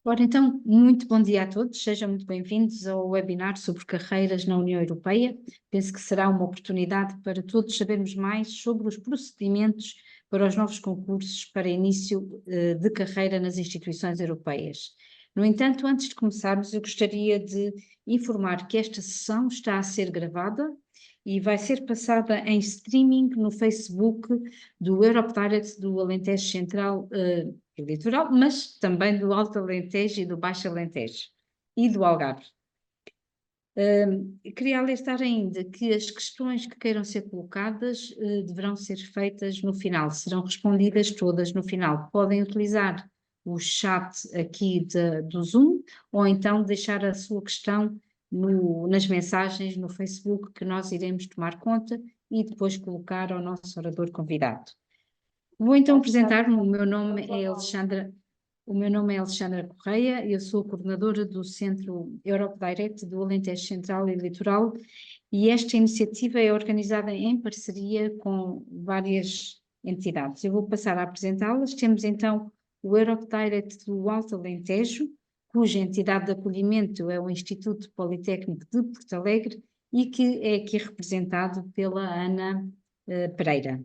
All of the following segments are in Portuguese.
Ora, então, muito bom dia a todos, sejam muito bem-vindos ao webinar sobre carreiras na União Europeia. Penso que será uma oportunidade para todos sabermos mais sobre os procedimentos para os novos concursos para início de carreira nas instituições europeias. No entanto, antes de começarmos, eu gostaria de informar que esta sessão está a ser gravada e vai ser passada em streaming no Facebook do Europe Direct do Alentejo Central e Litoral, mas também do Alto Alentejo e do Baixo Alentejo e do Algarve. Queria alertar ainda que as questões que queiram ser colocadas deverão ser feitas no final, serão respondidas todas no final. Podem utilizar o chat aqui do Zoom ou então deixar a sua questão nas mensagens no Facebook que nós iremos tomar conta e depois colocar ao nosso orador convidado. Vou então apresentar-me, o meu nome é Alexandra Correia, eu sou coordenadora do Centro Europe Direct do Alentejo Central e Litoral e esta iniciativa é organizada em parceria com várias entidades. Eu vou passar a apresentá-las. Temos então o Europe Direct do Alto Alentejo, cuja entidade de acolhimento é o Instituto Politécnico de Porto Alegre e que é aqui representado pela Ana Pereira.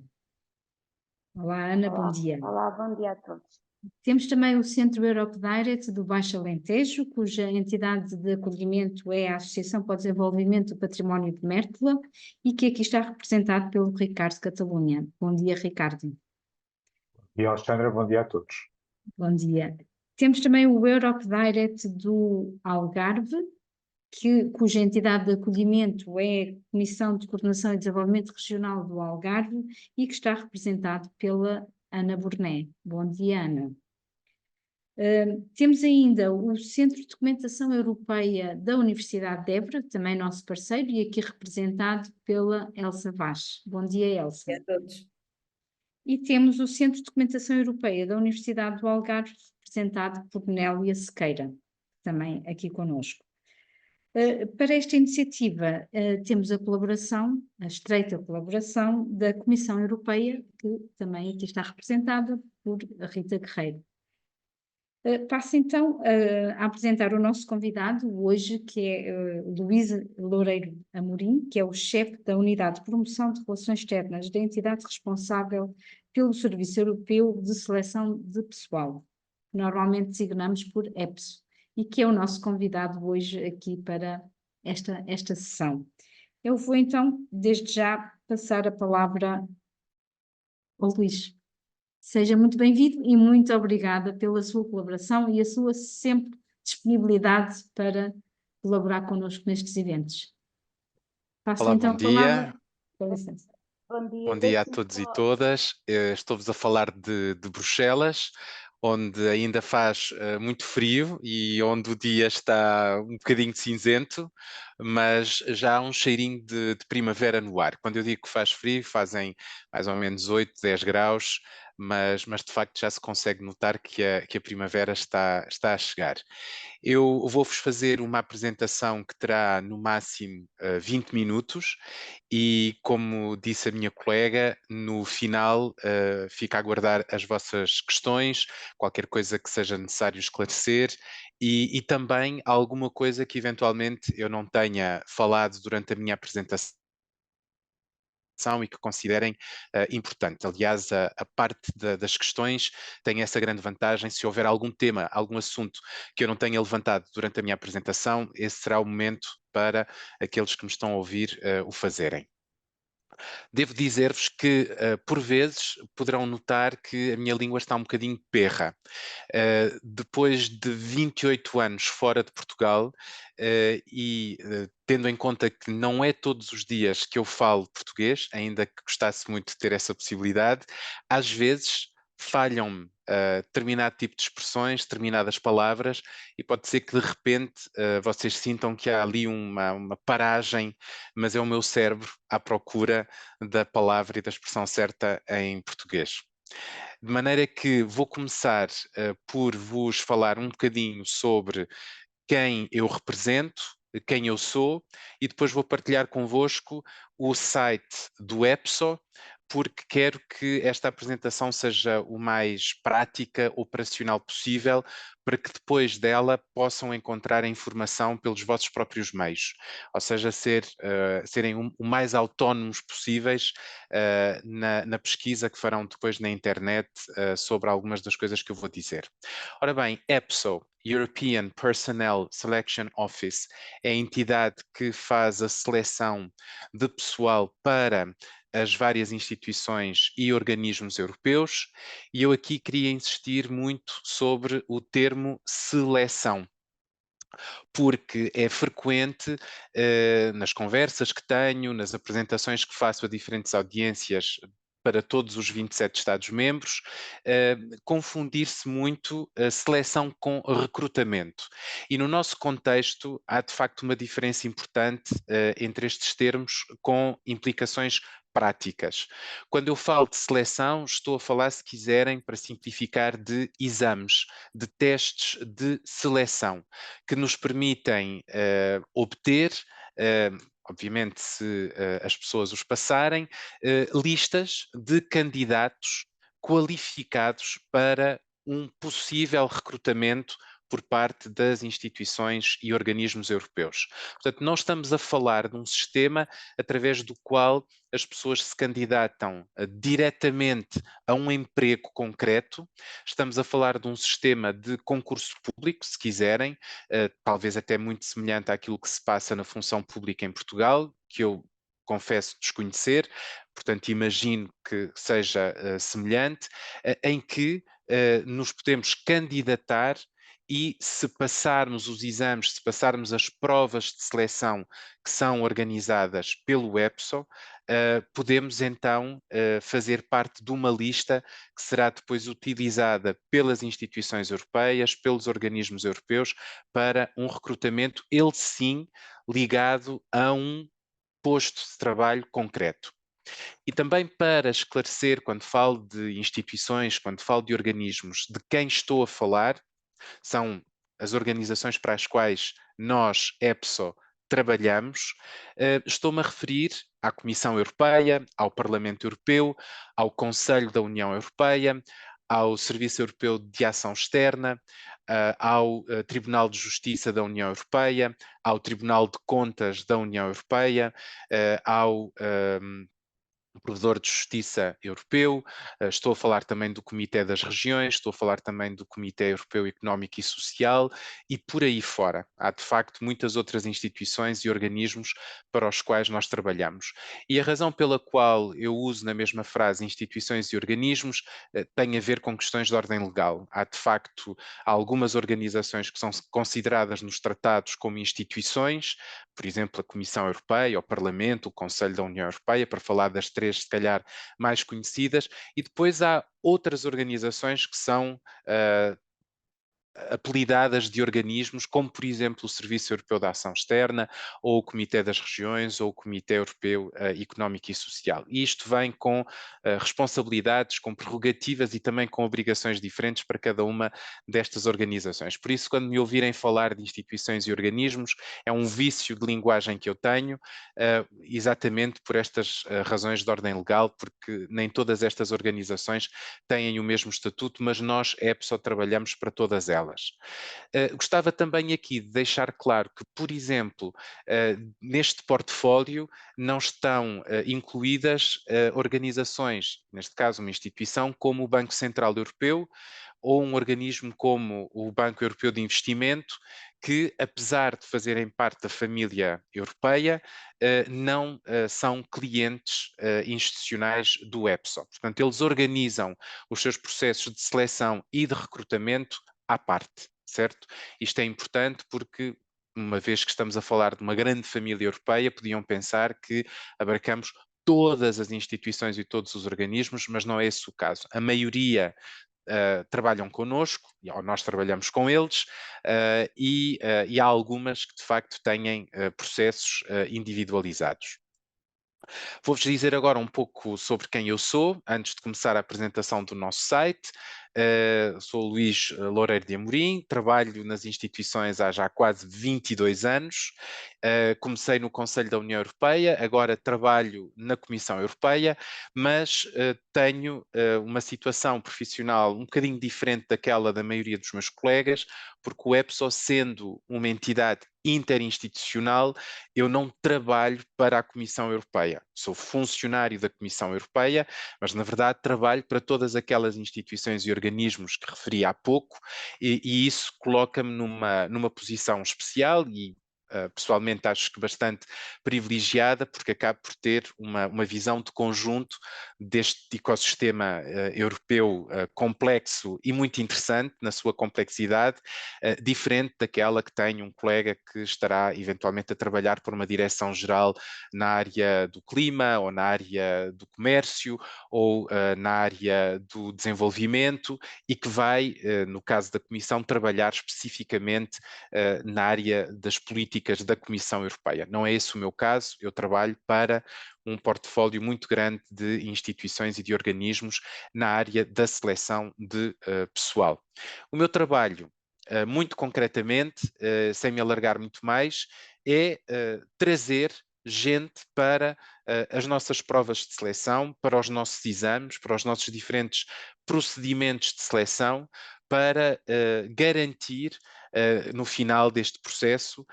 Olá, Ana, bom dia. Olá, bom dia a todos. Temos também o Centro Europe Direct do Baixo Alentejo, cuja entidade de acolhimento é a Associação para o Desenvolvimento do Património de Mértola e que aqui está representado pelo Ricardo Catalunha. Bom dia, Ricardo. Bom dia, Alexandra, bom dia a todos. Bom dia. Temos também o Europe Direct do Algarve, cuja entidade de acolhimento é a Comissão de Coordenação e Desenvolvimento Regional do Algarve e que está representado pela Ana Burné. Bom dia, Ana. Temos ainda o Centro de Documentação Europeia da Universidade de Évora, também nosso parceiro, e aqui representado pela Elsa Vaz. Bom dia, Elsa. Bom dia a todos. E temos o Centro de Documentação Europeia da Universidade do Algarve, representado por Nélia Sequeira, também aqui conosco. Para esta iniciativa temos a estreita colaboração da Comissão Europeia, que também aqui está representada por Rita Guerreiro. Passo então a apresentar o nosso convidado hoje, que é Luís Loureiro Amorim, que é o chefe da Unidade de Promoção de Relações Externas da entidade responsável pelo Serviço Europeu de Seleção de Pessoal, que normalmente designamos por EPSO, e que é o nosso convidado hoje aqui para esta sessão. Eu vou então, desde já, passar a palavra ao Luís. Seja muito bem-vindo e muito obrigada pela sua colaboração e a sua sempre disponibilidade para colaborar connosco nestes eventos. Passo Olá, então bom dia. Com licença. Bom dia a todos e todas. Estou-vos a falar de Bruxelas, onde ainda faz muito frio e onde o dia está um bocadinho cinzento, mas já há um cheirinho de primavera no ar. Quando eu digo que faz frio, fazem mais ou menos 8, 10 graus, mas de facto já se consegue notar que a primavera está a chegar. Eu vou-vos fazer uma apresentação que terá no máximo 20 minutos e, como disse a minha colega, no final fica a aguardar as vossas questões, qualquer coisa que seja necessário esclarecer e também alguma coisa que eventualmente eu não tenha falado durante a minha apresentação e que considerem importante. Aliás, a parte das questões tem essa grande vantagem. Se houver algum tema, algum assunto que eu não tenha levantado durante a minha apresentação, esse será o momento para aqueles que me estão a ouvir o fazerem. Devo dizer-vos que, por vezes, poderão notar que a minha língua está um bocadinho perra. Depois de 28 anos fora de Portugal tendo em conta que não é todos os dias que eu falo português, ainda que gostasse muito de ter essa possibilidade, às vezes falham-me determinado tipo de expressões, determinadas palavras, e pode ser que de repente vocês sintam que há ali uma paragem, mas é o meu cérebro à procura da palavra e da expressão certa em português. De maneira que vou começar por vos falar um bocadinho sobre quem eu represento, quem eu sou, e depois vou partilhar convosco o site do EPSO, porque quero que esta apresentação seja o mais prática, operacional possível, para que depois dela possam encontrar a informação pelos vossos próprios meios, ou seja, serem o mais autónomos possíveis na pesquisa que farão depois na internet sobre algumas das coisas que eu vou dizer. Ora bem, EPSO, European Personnel Selection Office, é a entidade que faz a seleção de pessoal para as várias instituições e organismos europeus, e eu aqui queria insistir muito sobre o termo seleção, porque é frequente nas conversas que tenho, nas apresentações que faço a diferentes audiências para todos os 27 Estados-membros, confundir-se muito a seleção com recrutamento. E no nosso contexto há de facto uma diferença importante entre estes termos com implicações práticas. Quando eu falo de seleção, estou a falar, se quiserem, para simplificar, de exames, de testes de seleção, que nos permitem obter, obviamente se as pessoas os passarem, listas de candidatos qualificados para um possível recrutamento por parte das instituições e organismos europeus. Portanto, não estamos a falar de um sistema através do qual as pessoas se candidatam diretamente a um emprego concreto. Estamos a falar de um sistema de concurso público, se quiserem, talvez até muito semelhante àquilo que se passa na função pública em Portugal, que eu confesso desconhecer, portanto imagino que seja semelhante, em que nos podemos candidatar e se passarmos os exames, se passarmos as provas de seleção que são organizadas pelo EPSO, podemos então fazer parte de uma lista que será depois utilizada pelas instituições europeias, pelos organismos europeus, para um recrutamento, ele sim, ligado a um posto de trabalho concreto. E também para esclarecer, quando falo de instituições, quando falo de organismos, de quem estou a falar, são as organizações para as quais nós, EPSO, trabalhamos, estou-me a referir à Comissão Europeia, ao Parlamento Europeu, ao Conselho da União Europeia, ao Serviço Europeu de Ação Externa, ao Tribunal de Justiça da União Europeia, ao Tribunal de Contas da União Europeia, ao Provedor de Justiça Europeu, estou a falar também do Comitê das Regiões, estou a falar também do Comitê Europeu Económico e Social e por aí fora. Há de facto muitas outras instituições e organismos para os quais nós trabalhamos. E a razão pela qual eu uso na mesma frase instituições e organismos tem a ver com questões de ordem legal. Há de facto algumas organizações que são consideradas nos tratados como instituições, por exemplo, a Comissão Europeia, o Parlamento, o Conselho da União Europeia, para falar das três, se calhar, mais conhecidas, e depois há outras organizações que são apelidadas de organismos, como por exemplo o Serviço Europeu de Ação Externa, ou o Comitê das Regiões, ou o Comitê Europeu Económico e Social. E isto vem com responsabilidades, com prerrogativas e também com obrigações diferentes para cada uma destas organizações. Por isso, quando me ouvirem falar de instituições e organismos, é um vício de linguagem que eu tenho, exatamente por estas razões de ordem legal, porque nem todas estas organizações têm o mesmo estatuto, mas nós, EPSO, trabalhamos para todas elas. Gostava também aqui de deixar claro que, por exemplo, neste portfólio não estão incluídas organizações, neste caso uma instituição como o Banco Central Europeu ou um organismo como o Banco Europeu de Investimento, que, apesar de fazerem parte da família europeia, não são clientes institucionais do EPSO. Portanto, eles organizam os seus processos de seleção e de recrutamento à parte, certo? Isto é importante porque, uma vez que estamos a falar de uma grande família europeia, podiam pensar que abarcamos todas as instituições e todos os organismos, mas não é esse o caso. A maioria trabalham connosco, ou nós trabalhamos com eles, e há algumas que de facto têm processos individualizados. Vou-vos dizer agora um pouco sobre quem eu sou, antes de começar a apresentação do nosso site. Sou Luís Loureiro de Amorim, trabalho nas instituições há já quase 22 anos. Comecei no Conselho da União Europeia, agora trabalho na Comissão Europeia, mas tenho uma situação profissional um bocadinho diferente daquela da maioria dos meus colegas, porque o EPSO, sendo uma entidade interinstitucional, eu não trabalho para a Comissão Europeia. Sou funcionário da Comissão Europeia, mas na verdade trabalho para todas aquelas instituições e organismos que referi há pouco, e isso coloca-me numa posição especial e pessoalmente acho que bastante privilegiada, porque acabo por ter uma visão de conjunto deste ecossistema europeu complexo e muito interessante na sua complexidade, diferente daquela que tem um colega que estará eventualmente a trabalhar por uma direção-geral na área do clima, ou na área do comércio, ou na área do desenvolvimento, e que vai, no caso da Comissão, trabalhar especificamente na área das políticas da Comissão Europeia. Não é esse o meu caso, eu trabalho para um portfólio muito grande de instituições e de organismos na área da seleção de pessoal. O meu trabalho, muito concretamente, sem me alargar muito mais, é trazer gente para as nossas provas de seleção, para os nossos exames, para os nossos diferentes procedimentos de seleção, para garantir no final deste processo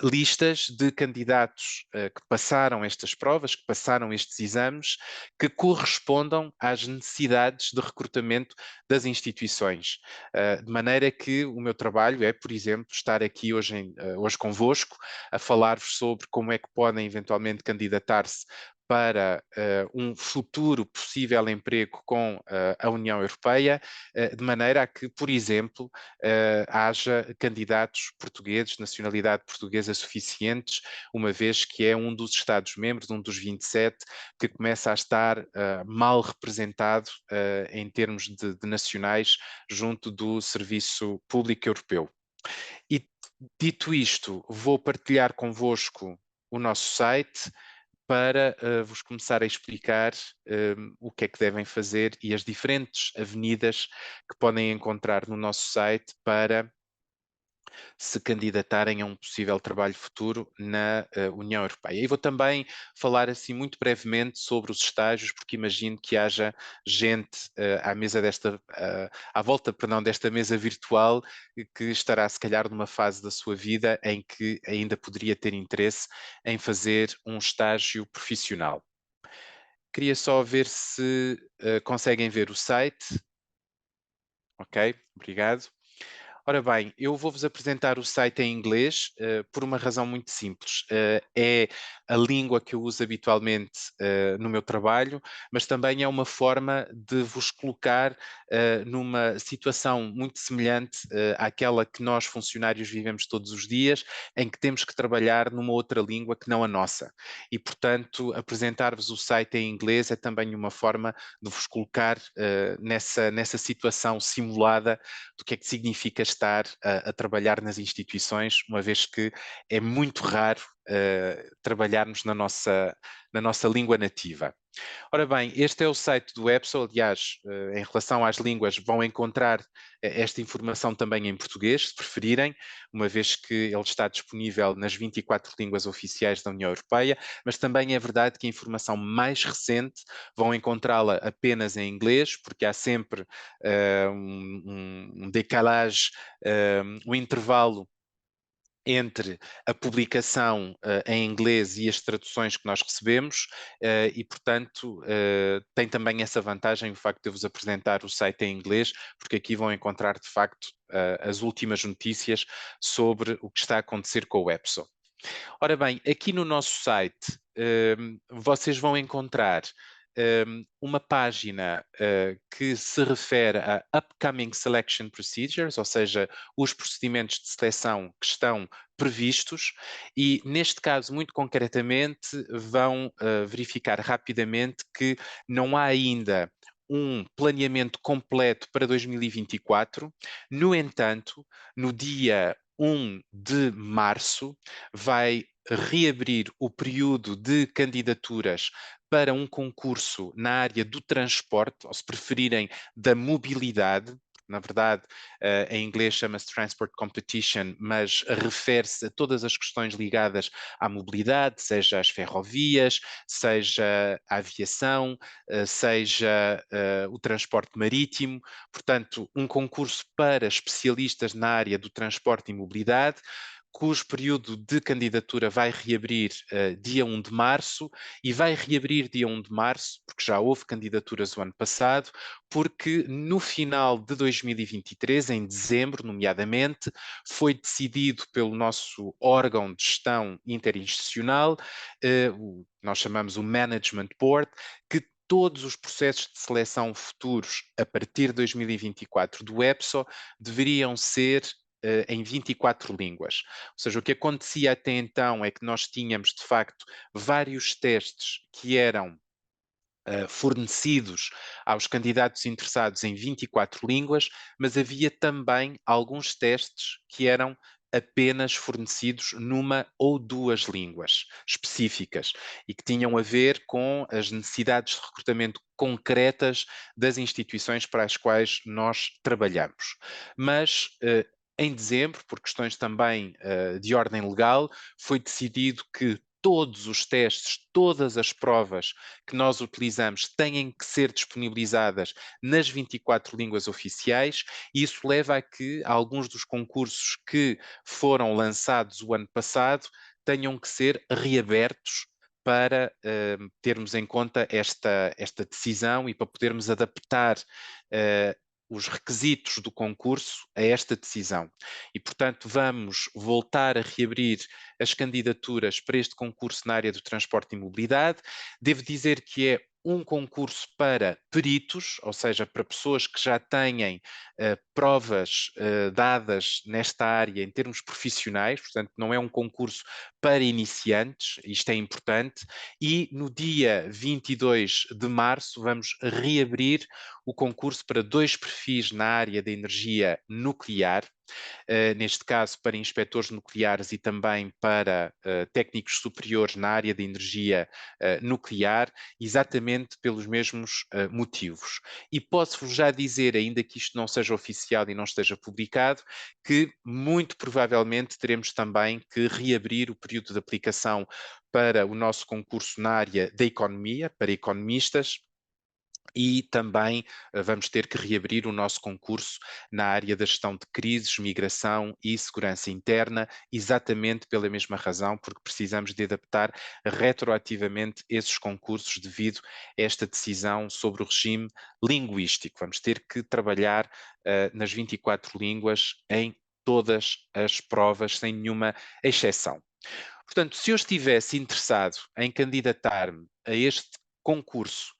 listas de candidatos que passaram estas provas, que passaram estes exames, que correspondam às necessidades de recrutamento das instituições. De maneira que o meu trabalho é, por exemplo, estar aqui hoje convosco a falar-vos sobre como é que podem eventualmente candidatar-se para um futuro possível emprego com a União Europeia, de maneira a que, por exemplo, haja candidatos portugueses, nacionalidade portuguesa suficientes, uma vez que é um dos Estados-membros, um dos 27, que começa a estar mal representado em termos de nacionais junto do Serviço Público Europeu. E dito isto, vou partilhar convosco o nosso site para vos começar a explicar o que é que devem fazer e as diferentes avenidas que podem encontrar no nosso site para se candidatarem a um possível trabalho futuro na União Europeia. E vou também falar assim muito brevemente sobre os estágios, porque imagino que haja gente à volta, perdão, desta mesa virtual que estará se calhar numa fase da sua vida em que ainda poderia ter interesse em fazer um estágio profissional. Queria só ver se conseguem ver o site. Ok, obrigado. Ora bem, eu vou-vos apresentar o site em inglês por uma razão muito simples. É a língua que eu uso habitualmente no meu trabalho, mas também é uma forma de vos colocar numa situação muito semelhante àquela que nós, funcionários, vivemos todos os dias, em que temos que trabalhar numa outra língua que não a nossa. E, portanto, apresentar-vos o site em inglês é também uma forma de vos colocar nessa situação simulada do que é que significa estar a trabalhar nas instituições, uma vez que é muito raro trabalharmos na nossa língua nativa. Ora bem, este é o site do EPSO. Aliás, em relação às línguas, vão encontrar esta informação também em português, se preferirem, uma vez que ele está disponível nas 24 línguas oficiais da União Europeia, mas também é verdade que a informação mais recente vão encontrá-la apenas em inglês, porque há sempre um decalage, um intervalo entre a publicação em inglês e as traduções que nós recebemos e, portanto, tem também essa vantagem o facto de eu vos apresentar o site em inglês, porque aqui vão encontrar, de facto, as últimas notícias sobre o que está a acontecer com o EPSO. Ora bem, aqui no nosso site vocês vão encontrar uma página que se refere a Upcoming Selection Procedures, ou seja, os procedimentos de seleção que estão previstos, e neste caso, muito concretamente, vão verificar rapidamente que não há ainda um planeamento completo para 2024. No entanto, no dia 1 de março, vai reabrir o período de candidaturas para um concurso na área do transporte, ou se preferirem, da mobilidade, na verdade, em inglês chama-se Transport Competition, mas refere-se a todas as questões ligadas à mobilidade, seja as ferrovias, seja a aviação, seja o transporte marítimo. Portanto, um concurso para especialistas na área do transporte e mobilidade, cujo período de candidatura vai reabrir dia 1 de março, e vai reabrir dia 1 de março, porque já houve candidaturas o ano passado, porque no final de 2023, em dezembro, nomeadamente, foi decidido pelo nosso órgão de gestão interinstitucional, nós chamamos o Management Board, que todos os processos de seleção futuros a partir de 2024 do EPSO deveriam ser em 24 línguas. Ou seja, o que acontecia até então é que nós tínhamos, de facto, vários testes que eram fornecidos aos candidatos interessados em 24 línguas, mas havia também alguns testes que eram apenas fornecidos numa ou duas línguas específicas e que tinham a ver com as necessidades de recrutamento concretas das instituições para as quais nós trabalhamos. Mas em dezembro, por questões também de ordem legal, foi decidido que todos os testes, todas as provas que nós utilizamos têm que ser disponibilizadas nas 24 línguas oficiais, e isso leva a que alguns dos concursos que foram lançados o ano passado tenham que ser reabertos para termos em conta esta decisão e para podermos adaptar os requisitos do concurso a esta decisão. E, portanto, vamos voltar a reabrir as candidaturas para este concurso na área do transporte e mobilidade. Devo dizer que é um concurso para peritos, ou seja, para pessoas que já têm provas dadas nesta área em termos profissionais, portanto, não é um concurso para iniciantes, isto é importante, e no dia 22 de março vamos reabrir o concurso para 2 perfis na área da energia nuclear, neste caso para inspectores nucleares e também para técnicos superiores na área de energia nuclear, exatamente pelos mesmos motivos. E posso-vos já dizer, ainda que isto não seja oficial e não esteja publicado, que muito provavelmente teremos também que reabrir o período de aplicação para o nosso concurso na área da economia, para economistas, e também vamos ter que reabrir o nosso concurso na área da gestão de crises, migração e segurança interna, exatamente pela mesma razão, porque precisamos de adaptar retroativamente esses concursos devido a esta decisão sobre o regime linguístico. Vamos ter que trabalhar nas 24 línguas em todas as provas, sem nenhuma exceção. Portanto, se eu estivesse interessado em candidatar-me a este concurso,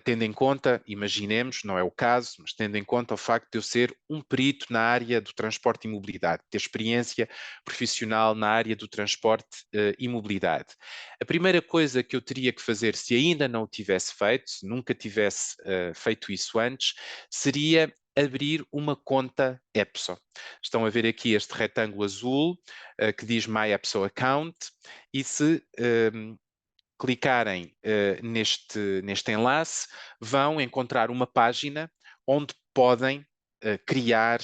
tendo em conta, imaginemos, não é o caso, mas tendo em conta o facto de eu ser um perito na área do transporte e mobilidade, ter experiência profissional na área do transporte e mobilidade. A primeira coisa que eu teria que fazer, se ainda não o tivesse feito, se nunca tivesse feito isso antes, seria abrir uma conta EPSO. Estão a ver aqui este retângulo azul que diz My EPSO Account, e se clicarem neste enlace, vão encontrar uma página onde podem criar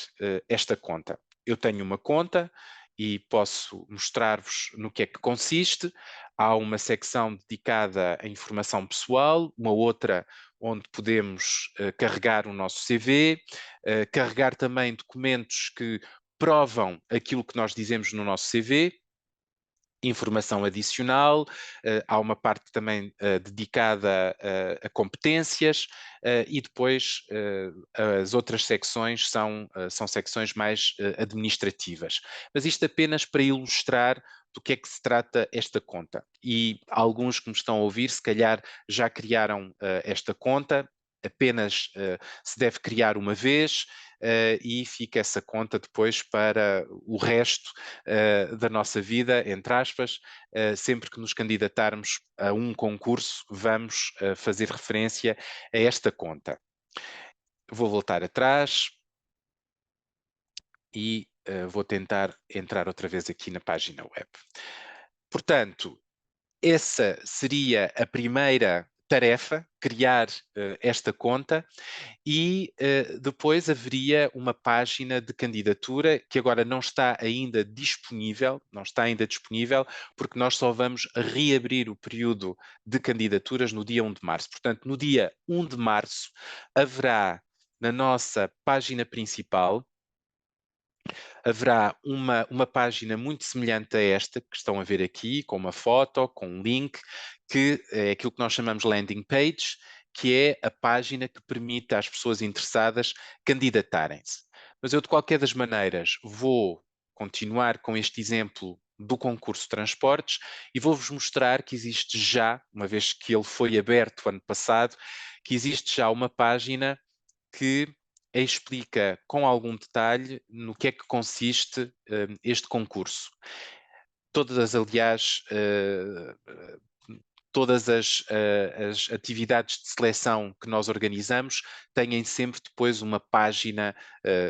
esta conta. Eu tenho uma conta e posso mostrar-vos no que é que consiste. Há uma secção dedicada à informação pessoal, uma outra onde podemos carregar o nosso CV, carregar também documentos que provam aquilo que nós dizemos no nosso CV, informação adicional, há uma parte também dedicada a competências e depois as outras secções são secções mais administrativas. Mas isto apenas para ilustrar do que é que se trata esta conta. E alguns que me estão a ouvir, se calhar já criaram esta conta, apenas se deve criar uma vez e fica essa conta depois para o resto da nossa vida, entre aspas. Sempre que nos candidatarmos a um concurso, vamos fazer referência a esta conta. Vou voltar atrás e vou tentar entrar outra vez aqui na página web. Portanto, essa seria a primeira tarefa, criar esta conta, e depois haveria uma página de candidatura que agora não está ainda disponível, porque nós só vamos reabrir o período de candidaturas no dia 1 de março. Portanto, no dia 1 de março haverá na nossa página principal haverá uma página muito semelhante a esta que estão a ver aqui, com uma foto, com um link, que é aquilo que nós chamamos landing page, que é a página que permite às pessoas interessadas candidatarem-se. Mas eu, de qualquer das maneiras, vou continuar com este exemplo do concurso de transportes e vou-vos mostrar que existe já, uma vez que ele foi aberto ano passado, que existe já uma página que explica com algum detalhe no que é que consiste este concurso. Aliás, todas as atividades de seleção que nós organizamos têm sempre depois uma página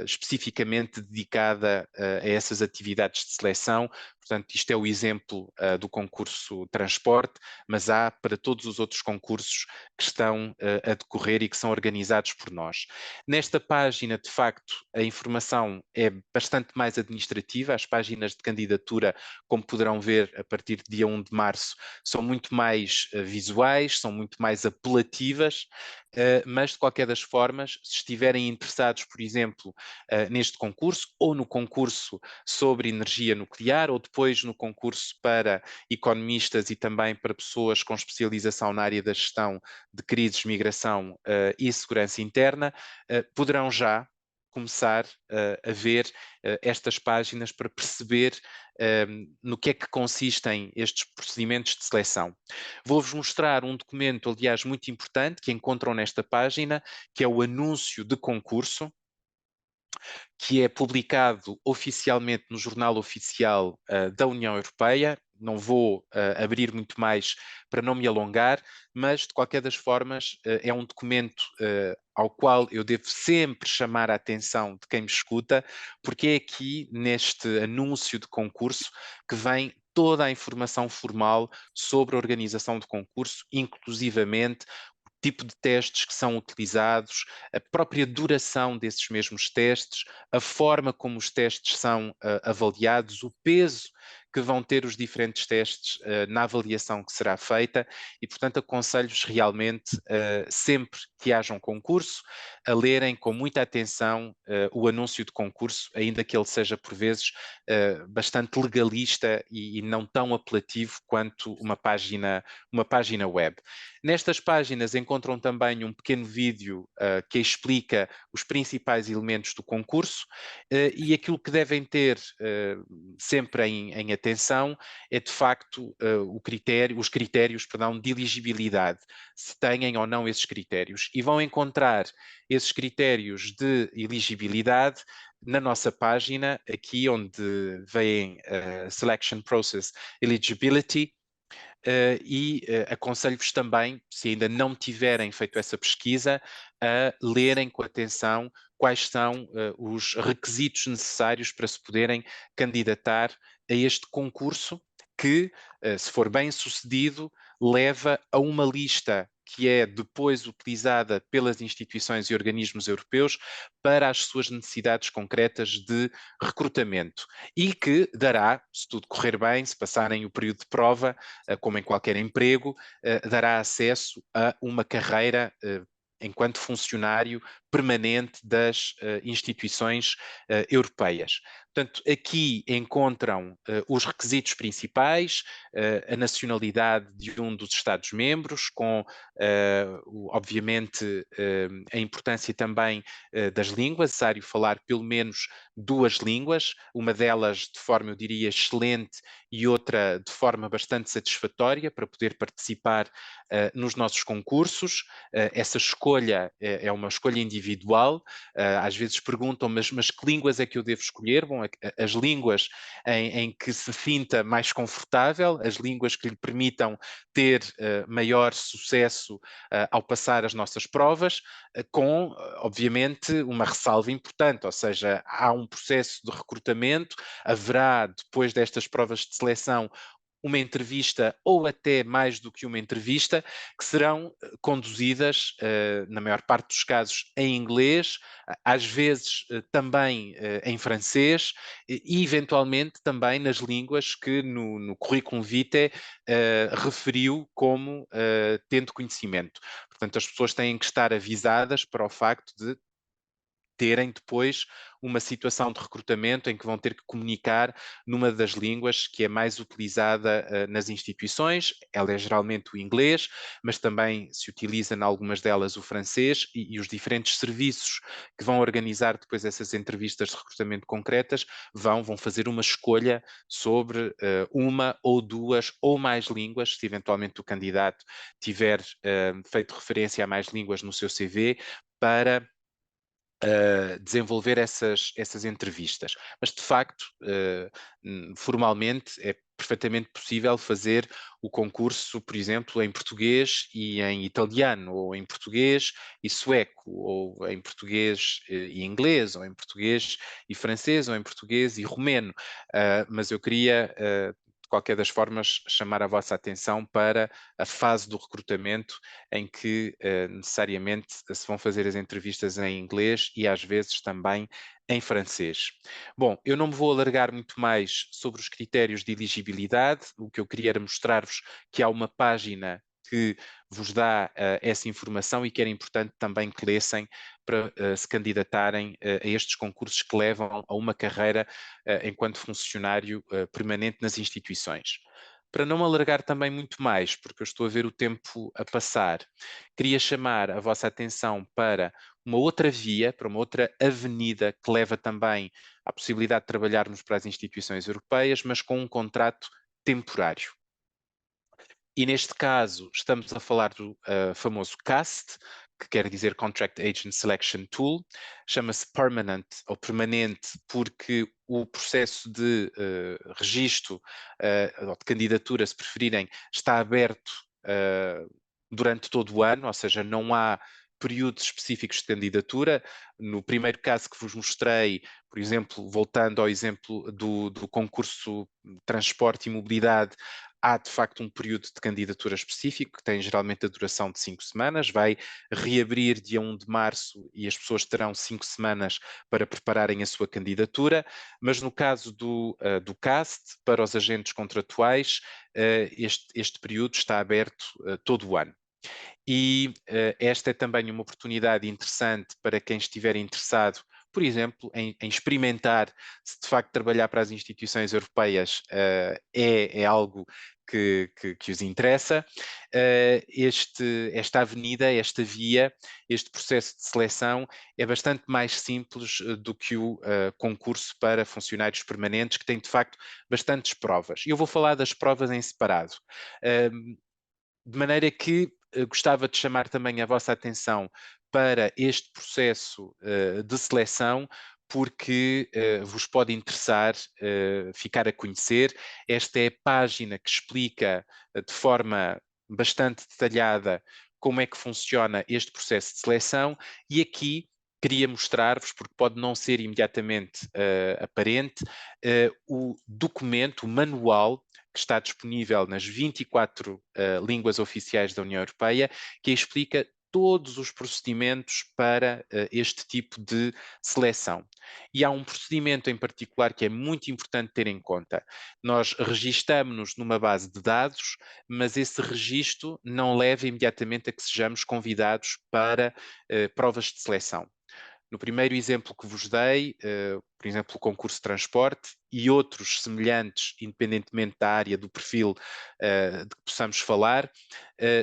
especificamente dedicada a essas atividades de seleção. Portanto, isto é o exemplo do concurso transporte, mas há para todos os outros concursos que estão a decorrer e que são organizados por nós. Nesta página, de facto, a informação é bastante mais administrativa. As páginas de candidatura, como poderão ver a partir de dia 1 de março, são muito mais visuais, são muito mais apelativas, mas de qualquer das formas, se estiverem interessados, por exemplo, neste concurso ou no concurso sobre energia nuclear ou depois no concurso para economistas e também para pessoas com especialização na área da gestão de crises, migração e segurança interna, poderão já começar a ver estas páginas para perceber no que é que consistem estes procedimentos de seleção. Vou-vos mostrar um documento, aliás, muito importante que encontram nesta página, que é o anúncio de concurso, que é publicado oficialmente no Jornal Oficial da União Europeia. Não vou abrir muito mais para não me alongar, mas de qualquer das formas é um documento ao qual eu devo sempre chamar a atenção de quem me escuta, porque é aqui neste anúncio de concurso que vem toda a informação formal sobre a organização do concurso, inclusivamente tipo de testes que são utilizados, a própria duração desses mesmos testes, a forma como os testes são avaliados, o peso que vão ter os diferentes testes na avaliação que será feita e, portanto, aconselho-vos realmente, sempre que haja um concurso, a lerem com muita atenção o anúncio de concurso, ainda que ele seja, por vezes, bastante legalista e não tão apelativo quanto uma página web. Nestas páginas encontram também um pequeno vídeo que explica os principais elementos do concurso e aquilo que devem ter sempre em atenção é, de facto, os critérios de elegibilidade, se têm ou não esses critérios. E vão encontrar esses critérios de elegibilidade na nossa página, aqui onde vem Selection Process Eligibility, aconselho-vos também, se ainda não tiverem feito essa pesquisa, a lerem com atenção quais são os requisitos necessários para se poderem candidatar a este concurso que, se for bem sucedido, leva a uma lista que é depois utilizada pelas instituições e organismos europeus para as suas necessidades concretas de recrutamento e que dará, se tudo correr bem, se passarem o período de prova, como em qualquer emprego, dará acesso a uma carreira enquanto funcionário permanente das instituições europeias. Portanto, aqui encontram os requisitos principais, a nacionalidade de um dos Estados-membros, com, obviamente, a importância também das línguas, é necessário falar pelo menos 2 línguas, uma delas de forma, eu diria, excelente e outra de forma bastante satisfatória para poder participar nos nossos concursos. Essa escolha é uma escolha individual. Às vezes perguntam, mas que línguas é que eu devo escolher? Bom, as línguas em que se sinta mais confortável, as línguas que lhe permitam ter maior sucesso ao passar as nossas provas, com, obviamente, uma ressalva importante, ou seja, há um processo de recrutamento, haverá, depois destas provas de seleção, uma entrevista ou até mais do que uma entrevista, que serão conduzidas, na maior parte dos casos, em inglês, às vezes também em francês e eventualmente também nas línguas que no currículo vitae referiu como tendo conhecimento. Portanto, as pessoas têm que estar avisadas para o facto de terem depois uma situação de recrutamento em que vão ter que comunicar numa das línguas que é mais utilizada nas instituições. Ela é geralmente o inglês, mas também se utiliza em algumas delas o francês e os diferentes serviços que vão organizar depois essas entrevistas de recrutamento concretas vão fazer uma escolha sobre uma ou duas ou mais línguas, se eventualmente o candidato tiver feito referência a mais línguas no seu CV, para desenvolver essas entrevistas. Mas, de facto, formalmente é perfeitamente possível fazer o concurso, por exemplo, em português e em italiano, ou em português e sueco, ou em português e inglês, ou em português e francês, ou em português e romeno. Mas eu queria, de qualquer das formas, chamar a vossa atenção para a fase do recrutamento em que necessariamente se vão fazer as entrevistas em inglês e às vezes também em francês. Bom, eu não me vou alargar muito mais sobre os critérios de elegibilidade. O que eu queria era mostrar-vos que há uma página que vos dá essa informação e que era importante também que lessem para se candidatarem a estes concursos que levam a uma carreira enquanto funcionário permanente nas instituições. Para não me alargar também muito mais, porque eu estou a ver o tempo a passar, queria chamar a vossa atenção para uma outra via, para uma outra avenida que leva também à possibilidade de trabalharmos para as instituições europeias, mas com um contrato temporário. E neste caso estamos a falar do famoso CAST, que quer dizer Contract Agent Selection Tool, chama-se Permanent ou permanente porque o processo de registro ou de candidatura, se preferirem, está aberto durante todo o ano, ou seja, não há períodos específicos de candidatura. No primeiro caso que vos mostrei, por exemplo, voltando ao exemplo do concurso de transporte e mobilidade, há de facto um período de candidatura específico, que tem geralmente a duração de 5 semanas, vai reabrir dia 1 de março e as pessoas terão 5 semanas para prepararem a sua candidatura, mas no caso do CAST, para os agentes contratuais, este período está aberto todo o ano. E esta é também uma oportunidade interessante para quem estiver interessado, por exemplo, em experimentar se de facto trabalhar para as instituições europeias é algo que os interessa. Esta avenida, esta via, este processo de seleção é bastante mais simples do que o concurso para funcionários permanentes, que tem de facto bastantes provas. Eu vou falar das provas em separado. De maneira que gostava de chamar também a vossa atenção para este processo de seleção, porque vos pode interessar ficar a conhecer. Esta é a página que explica de forma bastante detalhada como é que funciona este processo de seleção e aqui queria mostrar-vos, porque pode não ser imediatamente aparente, o documento, o manual que está disponível nas 24 línguas oficiais da União Europeia, que explica todos os procedimentos para este tipo de seleção. E há um procedimento em particular que é muito importante ter em conta. Nós registamos-nos numa base de dados, mas esse registro não leva imediatamente a que sejamos convidados para provas de seleção. No primeiro exemplo que vos dei, por exemplo, o concurso de transporte e outros semelhantes, independentemente da área do perfil de que possamos falar,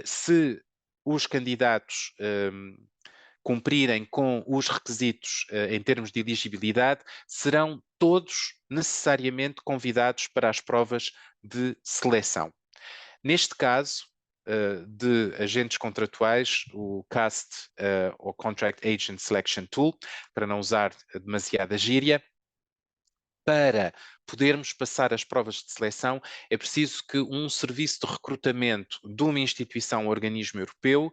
se os candidatos cumprirem com os requisitos em termos de elegibilidade, serão todos necessariamente convidados para as provas de seleção. Neste caso, de agentes contratuais, o CAST, ou Contract Agent Selection Tool, para não usar demasiada gíria, para podermos passar as provas de seleção, é preciso que um serviço de recrutamento de uma instituição ou organismo europeu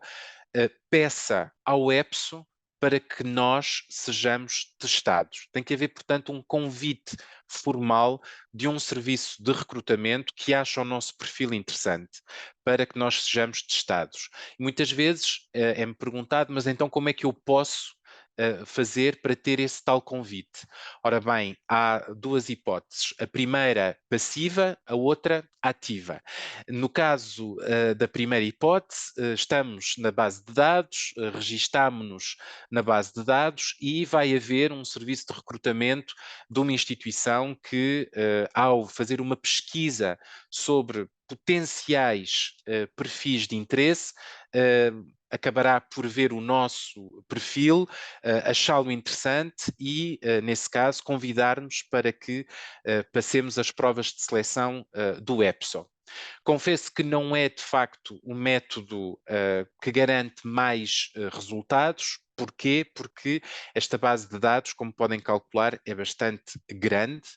peça ao EPSO para que nós sejamos testados. Tem que haver, portanto, um convite formal de um serviço de recrutamento que acha o nosso perfil interessante para que nós sejamos testados. E muitas vezes é-me perguntado, mas então como é que eu posso fazer para ter esse tal convite? Ora bem, há duas hipóteses. A primeira passiva, a outra ativa. No caso da primeira hipótese, estamos na base de dados, registámo-nos na base de dados e vai haver um serviço de recrutamento de uma instituição que, ao fazer uma pesquisa sobre potenciais perfis de interesse, acabará por ver o nosso perfil, achá-lo interessante e, nesse caso, convidar-nos para que passemos as provas de seleção do EPSO. Confesso que não é, de facto, um método que garante mais resultados. Porquê? Porque esta base de dados, como podem calcular, é bastante grande,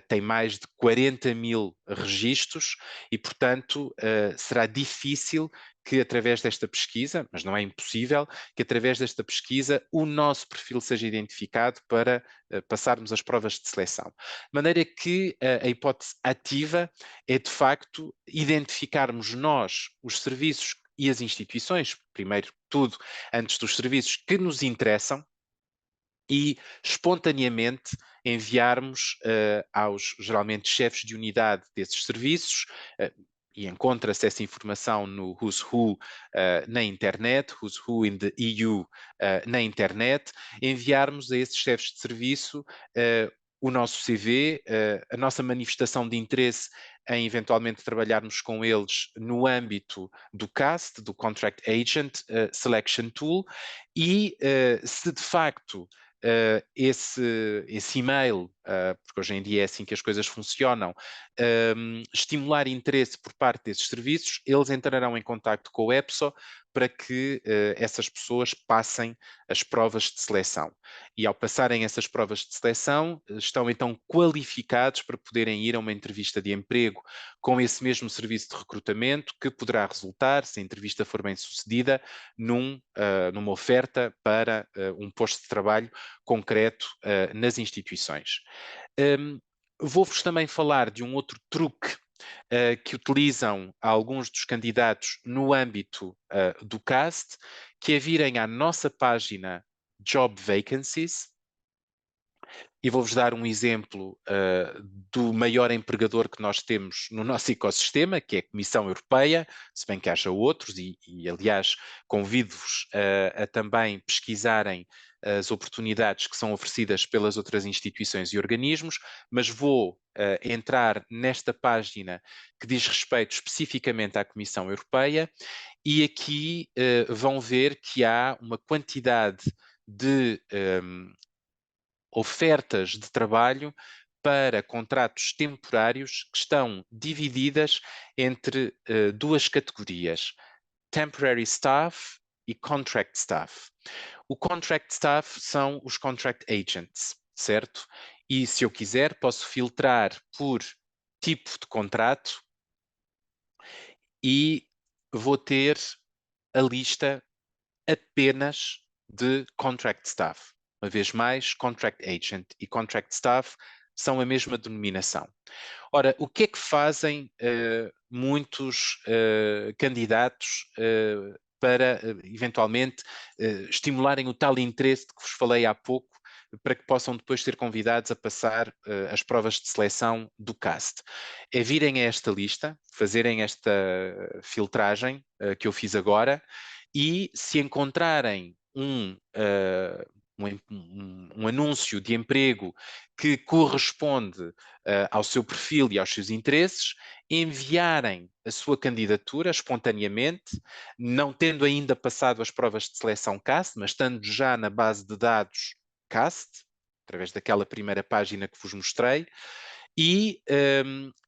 tem mais de 40.000 registros e, portanto, será difícil que através desta pesquisa, mas não é impossível, que através desta pesquisa o nosso perfil seja identificado para passarmos as provas de seleção. De maneira que a hipótese ativa é, de facto, identificarmos nós os serviços e as instituições, primeiro tudo, antes dos serviços que nos interessam, e espontaneamente enviarmos aos, geralmente, chefes de unidade desses serviços, e encontra-se essa informação no Who's Who na internet, Who's Who in the EU na internet, enviarmos a esses chefes de serviço o nosso CV, a nossa manifestação de interesse em eventualmente trabalharmos com eles no âmbito do CAST, do Contract Agent Selection Tool, e se de facto esse e-mail, porque hoje em dia é assim que as coisas funcionam, estimular interesse por parte desses serviços, eles entrarão em contacto com o EPSO para que essas pessoas passem as provas de seleção. E ao passarem essas provas de seleção, estão então qualificados para poderem ir a uma entrevista de emprego com esse mesmo serviço de recrutamento, que poderá resultar, se a entrevista for bem sucedida, numa oferta para um posto de trabalho concreto nas instituições. Vou-vos também falar de um outro truque que utilizam alguns dos candidatos no âmbito do CAST, que é virem à nossa página Job Vacancies, e vou-vos dar um exemplo do maior empregador que nós temos no nosso ecossistema, que é a Comissão Europeia, se bem que haja outros, e aliás, convido-vos a também pesquisarem as oportunidades que são oferecidas pelas outras instituições e organismos, mas vou entrar nesta página que diz respeito especificamente à Comissão Europeia, e aqui vão ver que há uma quantidade de ofertas de trabalho para contratos temporários que estão divididas entre duas categorias: temporary staff e contract staff. O contract staff são os contract agents, certo? E se eu quiser, posso filtrar por tipo de contrato e vou ter a lista apenas de contract staff. Uma vez mais, contract agent e contract staff são a mesma denominação. Ora, o que é que fazem muitos candidatos para, eventualmente, estimularem o tal interesse de que vos falei há pouco, para que possam depois ser convidados a passar as provas de seleção do CAST? É virem a esta lista, fazerem esta filtragem que eu fiz agora, e se encontrarem um anúncio de emprego que corresponde ao seu perfil e aos seus interesses, enviarem a sua candidatura espontaneamente, não tendo ainda passado as provas de seleção CAST, mas estando já na base de dados CAST, através daquela primeira página que vos mostrei, e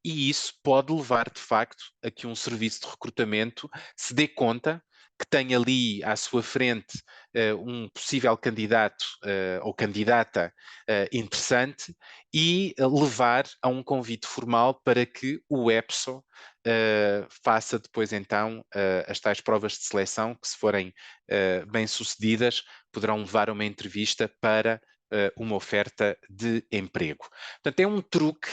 isso pode levar, de facto, a que um serviço de recrutamento se dê conta que tem ali à sua frente um possível candidato ou candidata interessante, e levar a um convite formal para que o EPSO faça depois então as tais provas de seleção, que, se forem bem sucedidas, poderão levar a uma entrevista para uma oferta de emprego. Portanto, é um truque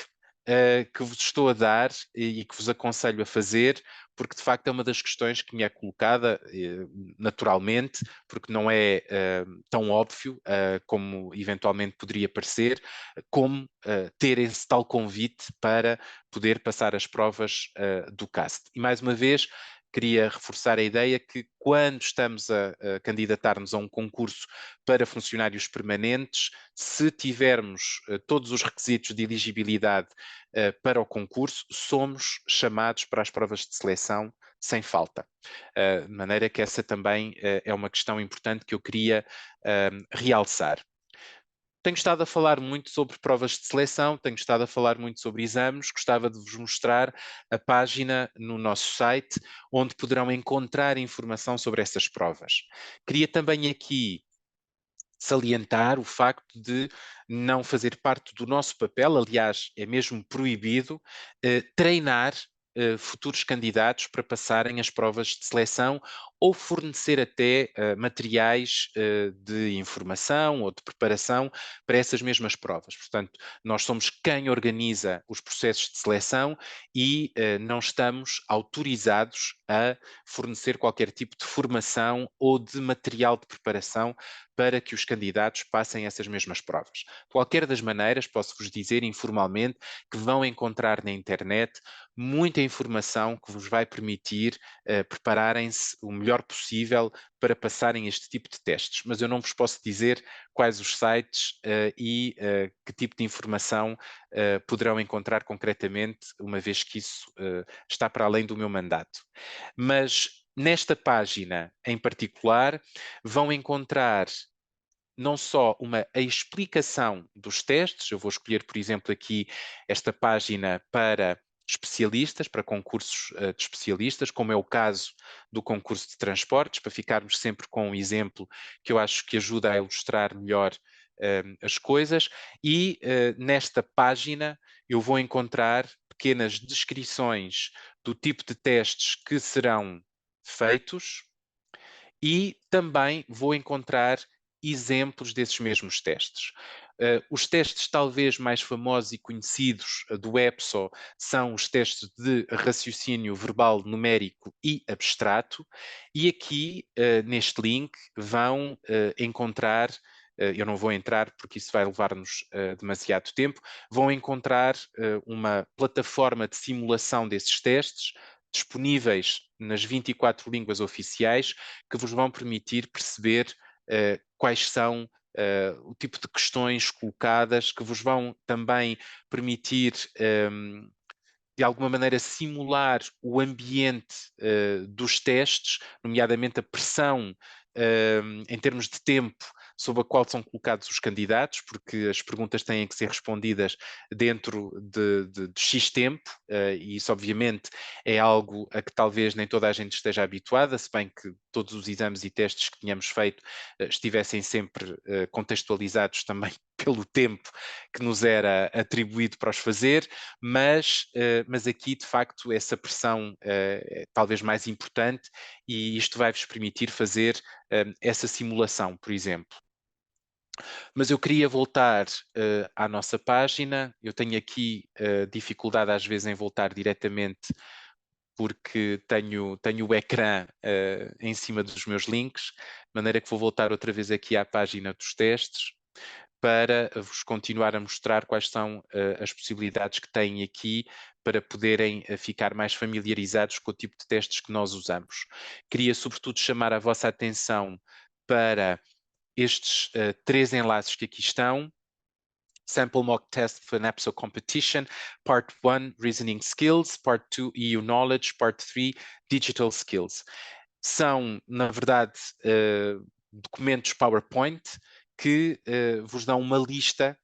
que vos estou a dar e que vos aconselho a fazer, porque de facto é uma das questões que me é colocada naturalmente, porque não é tão óbvio como eventualmente poderia parecer, como ter esse tal convite para poder passar as provas do CAST. E mais uma vez, queria reforçar a ideia que quando estamos a candidatar-nos a um concurso para funcionários permanentes, se tivermos todos os requisitos de elegibilidade para o concurso, somos chamados para as provas de seleção sem falta. De maneira que essa também é uma questão importante que eu queria realçar. Tenho estado a falar muito sobre provas de seleção, tenho estado a falar muito sobre exames, gostava de vos mostrar a página no nosso site, onde poderão encontrar informação sobre essas provas. Queria também aqui salientar o facto de não fazer parte do nosso papel, aliás, é mesmo proibido, treinar futuros candidatos para passarem as provas de seleção ou fornecer até materiais de informação ou de preparação para essas mesmas provas. Portanto, nós somos quem organiza os processos de seleção e não estamos autorizados a fornecer qualquer tipo de formação ou de material de preparação para que os candidatos passem essas mesmas provas. De qualquer das maneiras, posso-vos dizer informalmente que vão encontrar na internet muita informação que vos vai permitir prepararem-se o melhor possível para passarem este tipo de testes, mas eu não vos posso dizer quais os sites e que tipo de informação poderão encontrar concretamente, uma vez que isso está para além do meu mandato. Mas nesta página em particular vão encontrar não só a explicação dos testes, eu vou escolher, por exemplo, aqui esta página para especialistas, para concursos de especialistas, como é o caso do concurso de transportes, para ficarmos sempre com um exemplo que eu acho que ajuda a ilustrar melhor as coisas, e nesta página eu vou encontrar pequenas descrições do tipo de testes que serão feitos e também vou encontrar exemplos desses mesmos testes. Os testes talvez mais famosos e conhecidos do EPSO são os testes de raciocínio verbal, numérico e abstrato, e aqui neste link vão encontrar, eu não vou entrar porque isso vai levar-nos demasiado tempo, vão encontrar uma plataforma de simulação desses testes, disponíveis nas 24 línguas oficiais, que vos vão permitir perceber quais são o tipo de questões colocadas, que vos vão também permitir de alguma maneira simular o ambiente dos testes, nomeadamente a pressão em termos de tempo sob a qual são colocados os candidatos, porque as perguntas têm que ser respondidas dentro de X tempo, e isso obviamente é algo a que talvez nem toda a gente esteja habituada, se bem que todos os exames e testes que tínhamos feito estivessem sempre contextualizados também pelo tempo que nos era atribuído para os fazer, mas aqui de facto essa pressão é talvez mais importante e isto vai-vos permitir fazer essa simulação, por exemplo. Mas eu queria voltar à nossa página, eu tenho aqui dificuldade às vezes em voltar diretamente porque tenho o ecrã em cima dos meus links, de maneira que vou voltar outra vez aqui à página dos testes para vos continuar a mostrar quais são as possibilidades que têm aqui para poderem ficar mais familiarizados com o tipo de testes que nós usamos. Queria sobretudo chamar a vossa atenção para estes 3 enlaces que aqui estão. Sample Mock Test for an EPSO Competition, Part 1, Reasoning Skills, Part 2, EU Knowledge, Part 3, Digital Skills. São, na verdade, documentos PowerPoint que vos dão uma lista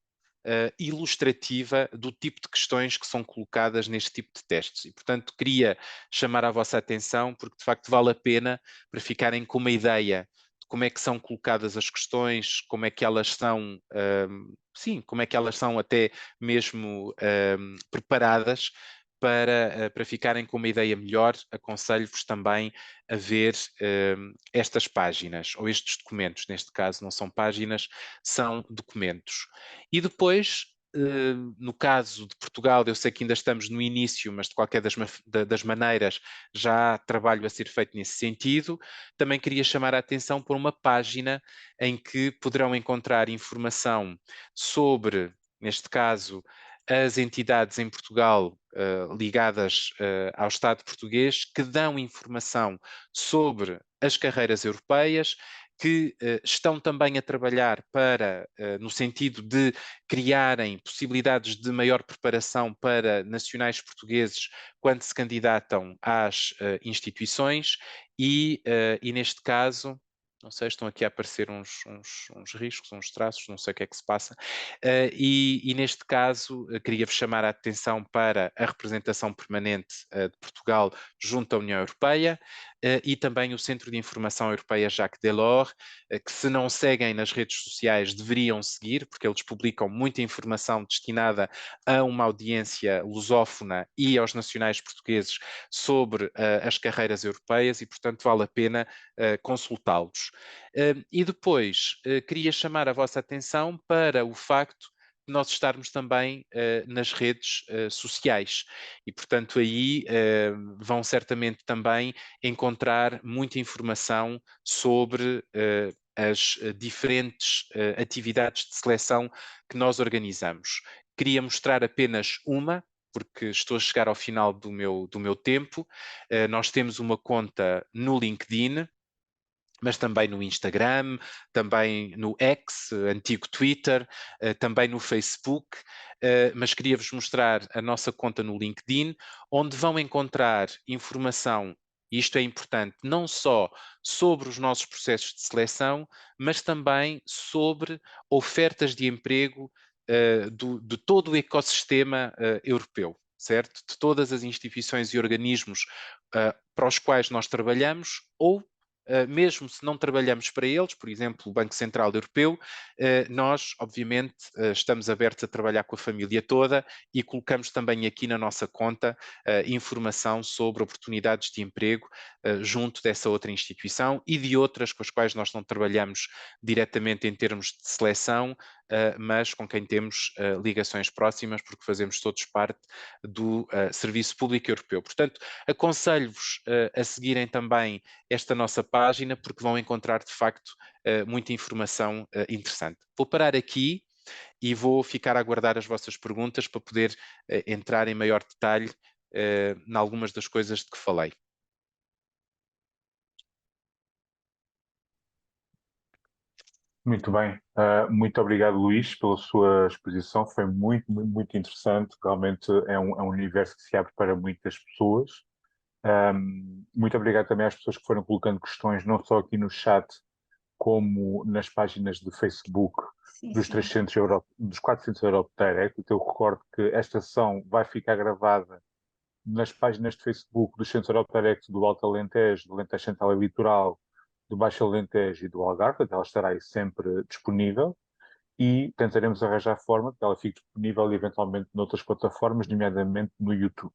ilustrativa do tipo de questões que são colocadas neste tipo de testes. E, portanto, queria chamar a vossa atenção porque, de facto, vale a pena para ficarem com uma ideia de como é que são colocadas as questões, como é que elas são, sim, como é que elas são até mesmo preparadas, para ficarem com uma ideia melhor, aconselho-vos também a ver estas páginas, ou estes documentos, neste caso não são páginas, são documentos. E depois, no caso de Portugal, eu sei que ainda estamos no início, mas de qualquer das maneiras já há trabalho a ser feito nesse sentido. Também queria chamar a atenção por uma página em que poderão encontrar informação sobre, neste caso, as entidades em Portugal ligadas ao Estado português que dão informação sobre as carreiras europeias, que estão também a trabalhar no sentido de criarem possibilidades de maior preparação para nacionais portugueses quando se candidatam às instituições e neste caso, não sei, estão aqui a aparecer uns riscos, uns traços, não sei o que é que se passa. E neste caso, queria-vos chamar a atenção para a representação permanente de Portugal junto à União Europeia e também o Centro de Informação Europeia Jacques Delors, que se não seguem nas redes sociais deveriam seguir, porque eles publicam muita informação destinada a uma audiência lusófona e aos nacionais portugueses sobre as carreiras europeias e, portanto, vale a pena consultá-los. E depois, queria chamar a vossa atenção para o facto de nós estarmos também nas redes sociais e, portanto, aí vão certamente também encontrar muita informação sobre as diferentes atividades de seleção que nós organizamos. Queria mostrar apenas uma, porque estou a chegar ao final do meu tempo. Nós temos uma conta no LinkedIn, mas também no Instagram, também no X, antigo Twitter, também no Facebook, mas queria-vos mostrar a nossa conta no LinkedIn, onde vão encontrar informação, e isto é importante, não só sobre os nossos processos de seleção, mas também sobre ofertas de emprego de todo o ecossistema europeu, certo? De todas as instituições e organismos para os quais nós trabalhamos ou mesmo se não trabalhamos para eles, por exemplo, o Banco Central Europeu, nós, obviamente, estamos abertos a trabalhar com a família toda e colocamos também aqui na nossa conta informação sobre oportunidades de emprego junto dessa outra instituição e de outras com as quais nós não trabalhamos diretamente em termos de seleção, mas com quem temos ligações próximas, porque fazemos todos parte do Serviço Público Europeu. Portanto, aconselho-vos a seguirem também esta nossa página, porque vão encontrar, de facto, muita informação interessante. Vou parar aqui e vou ficar a aguardar as vossas perguntas para poder entrar em maior detalhe em algumas das coisas de que falei. Muito bem. Muito obrigado, Luís, pela sua exposição. Foi muito interessante. Realmente é um universo que se abre para muitas pessoas. Muito obrigado também às pessoas que foram colocando questões, não só aqui no chat, como nas páginas de Facebook dos 300 dos 400 Europe Direct. Eu recordo que esta sessão vai ficar gravada nas páginas de Facebook dos Centros Europe Direct do Alto Alentejo, do Alentejo Central e Litoral, do Baixo Alentejo e do Algarve, portanto ela estará aí sempre disponível e tentaremos arranjar forma que ela fique disponível eventualmente noutras plataformas, nomeadamente no YouTube.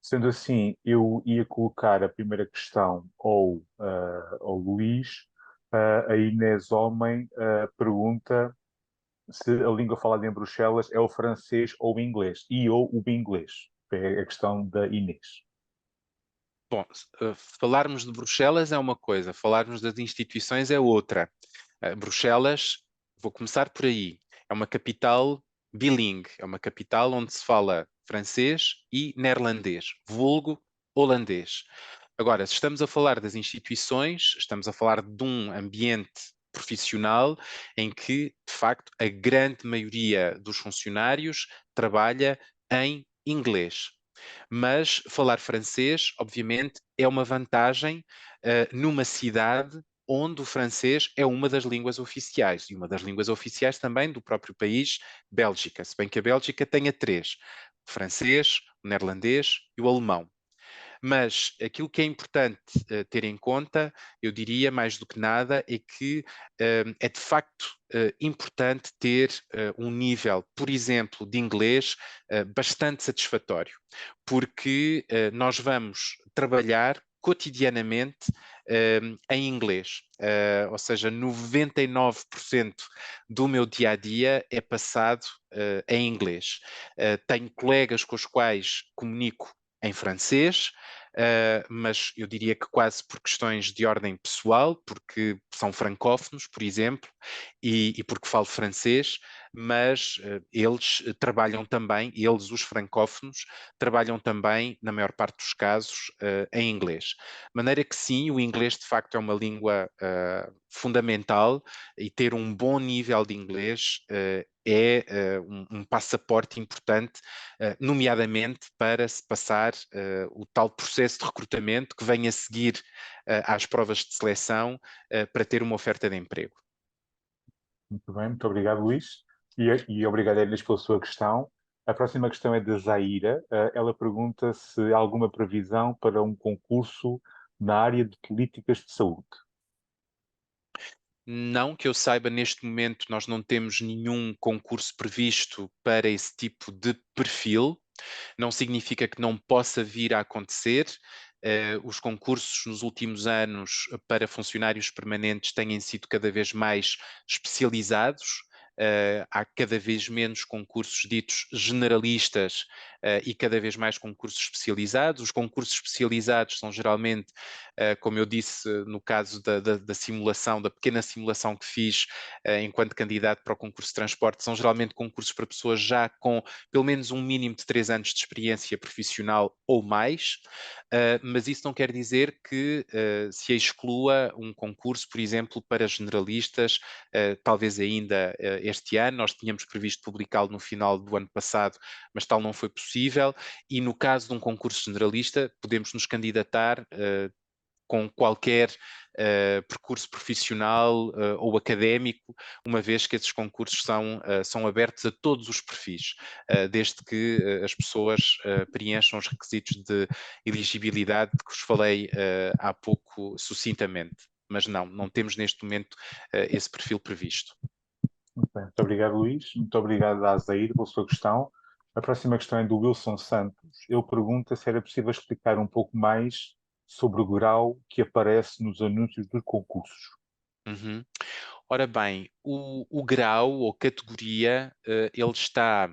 Sendo assim, eu ia colocar a primeira questão ao Luís. A Inês Homem pergunta se a língua falada em Bruxelas é o francês ou o inglês, ou o inglês. É a questão da Inês. Bom, falarmos de Bruxelas é uma coisa, falarmos das instituições é outra. Bruxelas, vou começar por aí, é uma capital bilingue, é uma capital onde se fala francês e neerlandês, vulgo holandês. Agora, se estamos a falar das instituições, estamos a falar de um ambiente profissional em que, de facto, a grande maioria dos funcionários trabalha em inglês. Mas falar francês, obviamente, é uma vantagem numa cidade onde o francês é uma das línguas oficiais e uma das línguas oficiais também do próprio país, Bélgica, se bem que a Bélgica tenha três: o francês, o neerlandês e o alemão. Mas aquilo que é importante ter em conta, eu diria mais do que nada, é que é de facto importante ter um nível, por exemplo, de inglês bastante satisfatório, porque nós vamos trabalhar cotidianamente em inglês, ou seja, 99% do meu dia a dia é passado em inglês. Tenho colegas com os quais comunico em francês, mas eu diria que quase por questões de ordem pessoal, porque são francófonos, por exemplo, e porque falo francês, mas eles trabalham também, eles, os francófonos, trabalham também, na maior parte dos casos, em inglês. De maneira que sim, o inglês de facto é uma língua fundamental e ter um bom nível de inglês é um passaporte importante, nomeadamente para se passar o tal processo de recrutamento que vem a seguir às provas de seleção para ter uma oferta de emprego. Muito bem, muito obrigado, Luís. E obrigado, Elis, pela sua questão. A próxima questão é da Zaira. Ela pergunta se há alguma previsão para um concurso na área de políticas de saúde. Não que eu saiba, neste momento nós não temos nenhum concurso previsto para esse tipo de perfil. Não significa que não possa vir a acontecer. Os concursos nos últimos anos para funcionários permanentes têm sido cada vez mais especializados. Há cada vez menos concursos ditos generalistas e cada vez mais concursos especializados. Os concursos especializados são geralmente, como eu disse no caso da simulação, da pequena simulação que fiz enquanto candidato para o concurso de transporte, são geralmente concursos para pessoas já com pelo menos um mínimo de 3 anos de experiência profissional ou mais, mas isso não quer dizer que se exclua um concurso, por exemplo, para generalistas, talvez ainda este ano. Nós tínhamos previsto publicá-lo no final do ano passado, mas tal não foi possível, e no caso de um concurso generalista, podemos nos candidatar com qualquer percurso profissional ou académico, uma vez que esses concursos são abertos a todos os perfis, desde que as pessoas preencham os requisitos de elegibilidade de que vos falei há pouco sucintamente. Mas não temos neste momento esse perfil previsto. Muito bem, muito obrigado, Luís. Muito obrigado à Zaira pela sua questão. A próxima questão é do Wilson Santos. Ele pergunta se era possível explicar um pouco mais sobre o grau que aparece nos anúncios dos concursos. Uhum. Ora bem, o grau ou categoria, ele está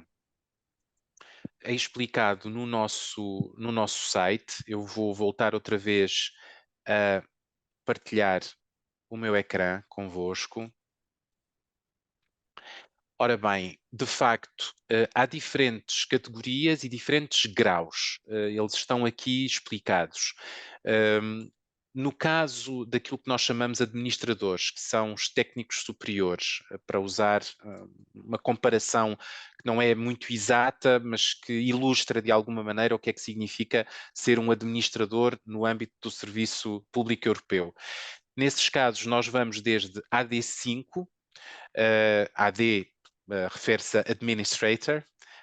explicado no nosso site. Eu vou voltar outra vez a partilhar o meu ecrã convosco. Ora bem, de facto, há diferentes categorias e diferentes graus. Eles estão aqui explicados. No caso daquilo que nós chamamos administradores, que são os técnicos superiores, para usar uma comparação que não é muito exata, mas que ilustra de alguma maneira o que é que significa ser um administrador no âmbito do Serviço Público Europeu. Nesses casos, nós vamos desde AD5, AD refere-se a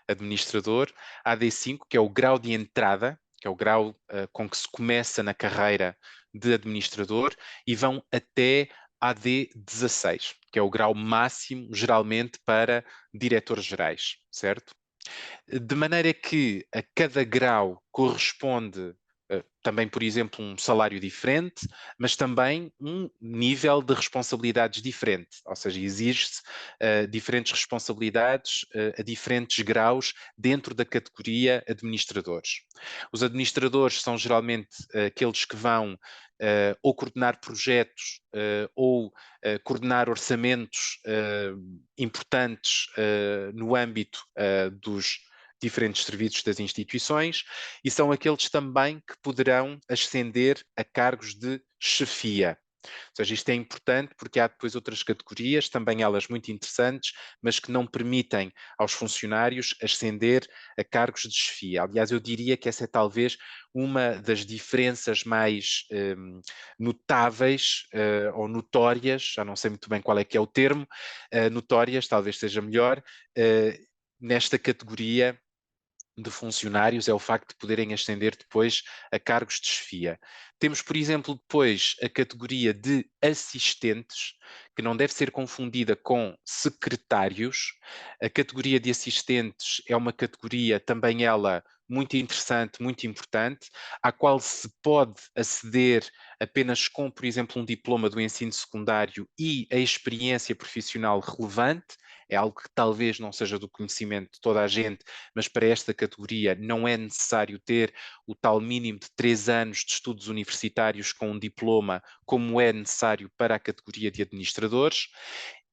administrador, AD5, que é o grau de entrada, que é o grau com que se começa na carreira de administrador, e vão até AD16, que é o grau máximo, geralmente, para diretores gerais, certo? De maneira que a cada grau corresponde também, por exemplo, um salário diferente, mas também um nível de responsabilidades diferente, ou seja, exige-se diferentes responsabilidades a diferentes graus dentro da categoria administradores. Os administradores são geralmente aqueles que vão ou coordenar projetos ou coordenar orçamentos importantes no âmbito dos diferentes serviços das instituições, e são aqueles também que poderão ascender a cargos de chefia. Ou seja, isto é importante porque há depois outras categorias, também elas muito interessantes, mas que não permitem aos funcionários ascender a cargos de chefia. Aliás, eu diria que essa é talvez uma das diferenças mais notáveis ou notórias, já não sei muito bem qual é que é o termo, notórias, talvez seja melhor, nesta categoria de funcionários é o facto de poderem ascender depois a cargos de chefia. Temos, por exemplo, depois a categoria de assistentes, que não deve ser confundida com secretários. A categoria de assistentes é uma categoria também ela muito interessante, muito importante, à qual se pode aceder apenas com, por exemplo, um diploma do ensino secundário e a experiência profissional relevante. É algo que talvez não seja do conhecimento de toda a gente, mas para esta categoria não é necessário ter o tal mínimo de 3 anos de estudos universitários com um diploma, como é necessário para a categoria de administradores.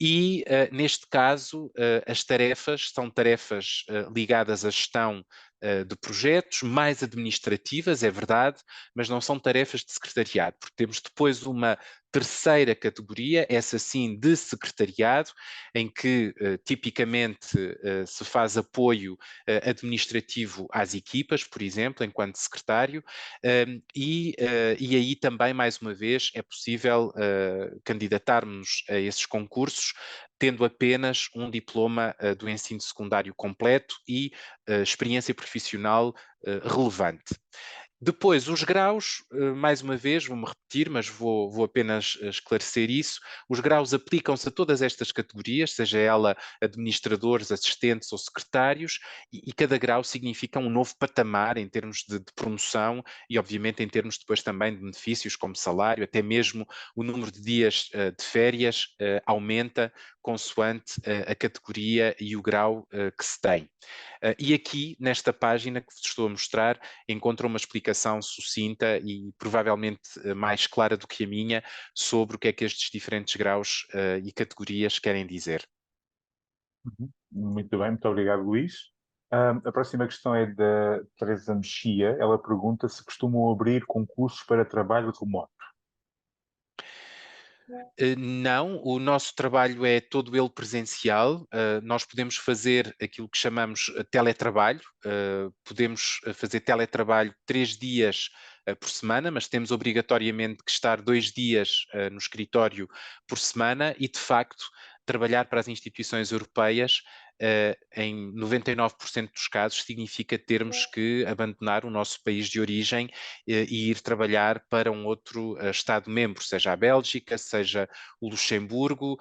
E, neste caso, as tarefas são tarefas ligadas à gestão de projetos, mais administrativas, é verdade, mas não são tarefas de secretariado, porque temos depois uma terceira categoria, essa sim de secretariado, em que tipicamente se faz apoio administrativo às equipas, por exemplo, enquanto secretário, e aí também, mais uma vez, é possível candidatarmos a esses concursos tendo apenas um diploma do ensino secundário completo e experiência profissional relevante. Depois, os graus, mais uma vez, vou-me repetir, mas vou apenas esclarecer isso. Os graus aplicam-se a todas estas categorias, seja ela administradores, assistentes ou secretários, e cada grau significa um novo patamar em termos de promoção e, obviamente, em termos depois também de benefícios como salário, até mesmo o número de dias de férias aumenta consoante a categoria e o grau que se tem. E aqui, nesta página que vos estou a mostrar, encontram uma explicação sucinta e provavelmente mais clara do que a minha sobre o que é que estes diferentes graus e categorias querem dizer. Muito bem, muito obrigado, Luís. A próxima questão é da Teresa Mexia. Ela pergunta se costumam abrir concursos para trabalho remoto. Não, o nosso trabalho é todo ele presencial. Nós podemos fazer aquilo que chamamos teletrabalho. Podemos fazer teletrabalho 3 dias por semana, mas temos obrigatoriamente que estar 2 dias no escritório por semana e, de facto, trabalhar para as instituições europeias em 99% dos casos significa termos que abandonar o nosso país de origem e ir trabalhar para um outro Estado-membro, seja a Bélgica, seja o Luxemburgo,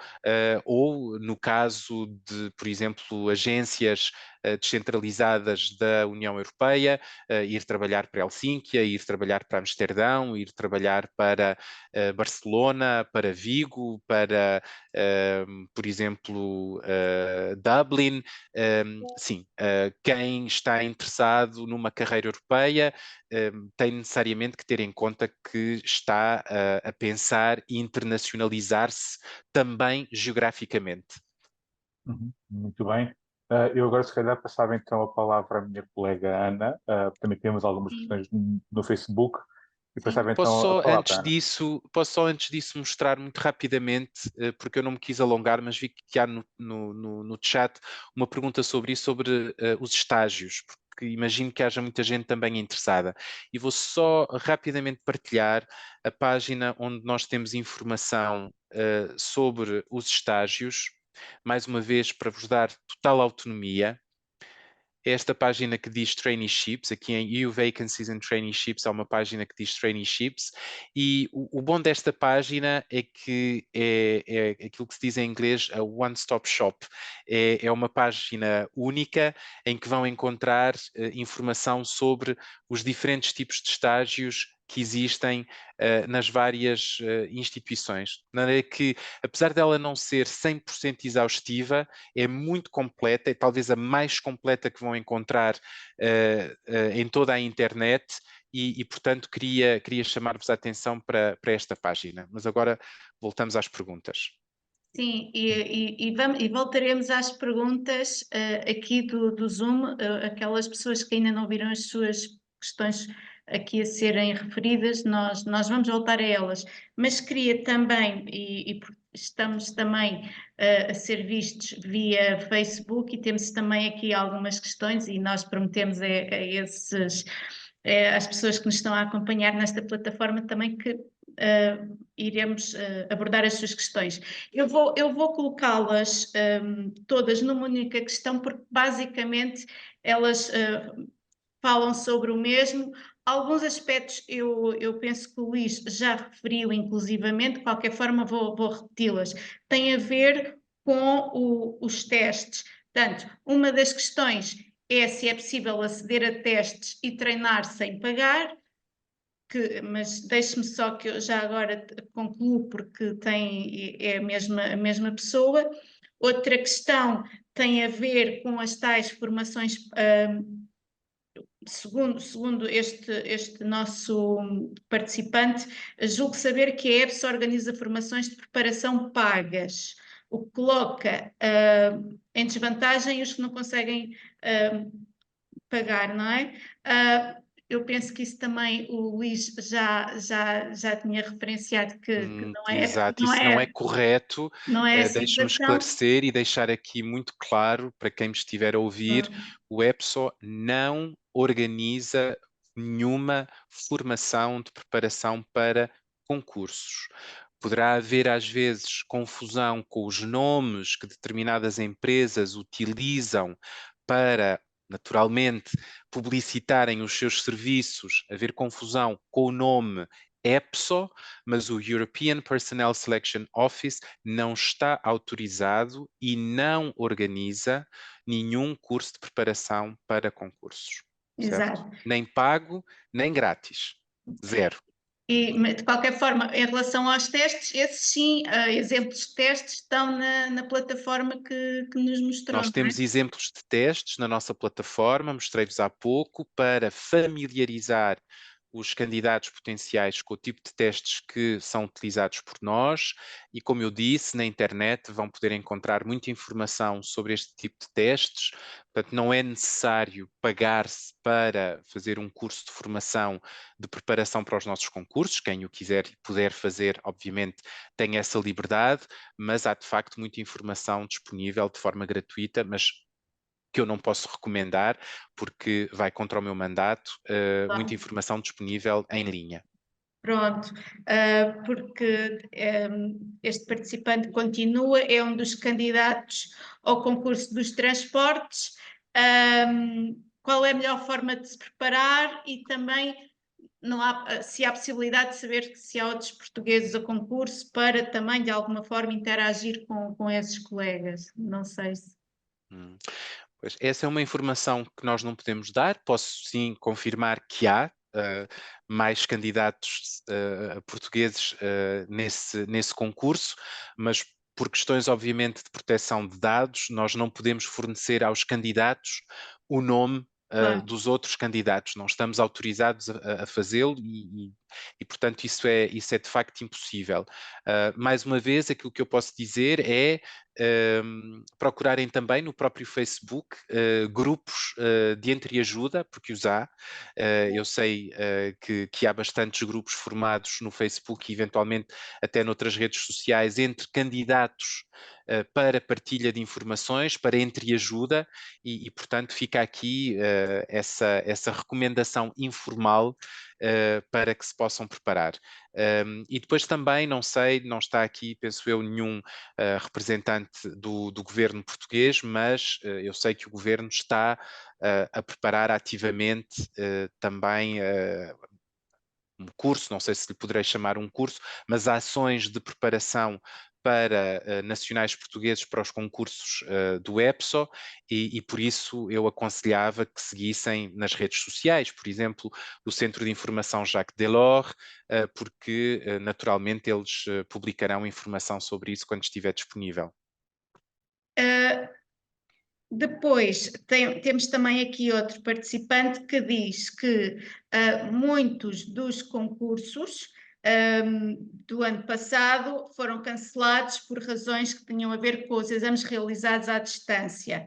ou no caso de, por exemplo, agências descentralizadas da União Europeia, ir trabalhar para Helsínquia, ir trabalhar para Amsterdão, ir trabalhar para Barcelona, para Vigo, para, por exemplo, Dublin. Sim, quem está interessado numa carreira europeia tem necessariamente que ter em conta que está a pensar e internacionalizar-se também geograficamente. Muito bem. Eu agora, se calhar, passava então a palavra à minha colega Ana. Também temos algumas questões no Facebook. E passava Posso então a só palavra, antes Ana. disso, mostrar muito rapidamente, porque eu não me quis alongar, mas vi que há no chat uma pergunta sobre isso, sobre os estágios, porque imagino que haja muita gente também interessada. E vou só rapidamente partilhar a página onde nós temos informação sobre os estágios, mais uma vez para vos dar total autonomia. Esta página que diz traineeships, aqui em EU Vacancies and Traineeships, há uma página que diz traineeships, e o bom desta página é que é aquilo que se diz em inglês a one-stop shop. É uma página única em que vão encontrar informação sobre os diferentes tipos de estágios que existem nas várias instituições. De maneira que, apesar dela não ser 100% exaustiva, é muito completa, é talvez a mais completa que vão encontrar em toda a internet e portanto, queria chamar-vos a atenção para esta página. Mas agora voltamos às perguntas. Sim, e voltaremos às perguntas aqui do Zoom, aquelas pessoas que ainda não viram as suas questões aqui a serem referidas, nós vamos voltar a elas, mas queria também, e estamos também a ser vistos via Facebook e temos também aqui algumas questões e nós prometemos às pessoas que nos estão a acompanhar nesta plataforma também que iremos abordar as suas questões. Eu vou colocá-las todas numa única questão, porque basicamente elas falam sobre o mesmo. Alguns aspectos eu penso que o Luís já referiu inclusivamente, de qualquer forma vou repeti-las. Tem a ver com os testes. Portanto, uma das questões é se é possível aceder a testes e treinar sem pagar, mas deixe-me só que eu já agora concluo, porque é a mesma pessoa. Outra questão tem a ver com as tais formações, segundo este nosso participante, julgo saber que a EBSA organiza formações de preparação pagas, o que coloca em desvantagem os que não conseguem pagar, não é? Eu penso que isso também o Luís já tinha referenciado que Exato, isso não é correto. não é a Deixe-me situação. esclarecer e deixar aqui muito claro para quem me estiver a ouvir, o EPSO não organiza nenhuma formação de preparação para concursos. Poderá haver às vezes confusão com os nomes que determinadas empresas utilizam para, naturalmente, publicitarem os seus serviços, haver confusão com o nome EPSO, mas o European Personnel Selection Office não está autorizado e não organiza nenhum curso de preparação para concursos. Certo? Exato. Nem pago, nem grátis. Zero. E, de qualquer forma, em relação aos testes, esses sim, exemplos de testes estão na plataforma que nos mostrou. Nós temos exemplos de testes na nossa plataforma, mostrei-vos há pouco, para familiarizar os candidatos potenciais com o tipo de testes que são utilizados por nós e, como eu disse, na internet vão poder encontrar muita informação sobre este tipo de testes. Portanto, não é necessário pagar-se para fazer um curso de formação de preparação para os nossos concursos. Quem o quiser e puder fazer, obviamente, tem essa liberdade, mas há de facto muita informação disponível de forma gratuita, mas que eu não posso recomendar porque vai contra o meu mandato, muita informação disponível em linha. Pronto, porque este participante continua, é um dos candidatos ao concurso dos transportes. Qual é a melhor forma de se preparar e também se há possibilidade de saber se há outros portugueses a concurso para também de alguma forma interagir com esses colegas? Não sei se... Pois, essa é uma informação que nós não podemos dar. Posso sim confirmar que há mais candidatos portugueses nesse concurso, mas por questões, obviamente, de proteção de dados, nós não podemos fornecer aos candidatos o nome dos outros candidatos. Não estamos autorizados a fazê-lo e, portanto, isso é de facto impossível. Mais uma vez, aquilo que eu posso dizer é procurarem também no próprio Facebook grupos de entreajuda, porque os há. Eu sei que há bastantes grupos formados no Facebook e eventualmente até noutras redes sociais entre candidatos para partilha de informações, para entreajuda e portanto fica aqui essa recomendação informal para que se possam preparar. E depois também, não sei, não está aqui, penso eu, nenhum representante do governo português, mas eu sei que o governo está a preparar ativamente também um curso, não sei se lhe poderei chamar um curso, mas ações de preparação para nacionais portugueses para os concursos do EPSO e por isso eu aconselhava que seguissem nas redes sociais, por exemplo, do Centro de Informação Jacques Delors, porque naturalmente eles publicarão informação sobre isso quando estiver disponível. Depois, temos também aqui outro participante que diz que muitos dos concursos do ano passado foram cancelados por razões que tinham a ver com os exames realizados à distância.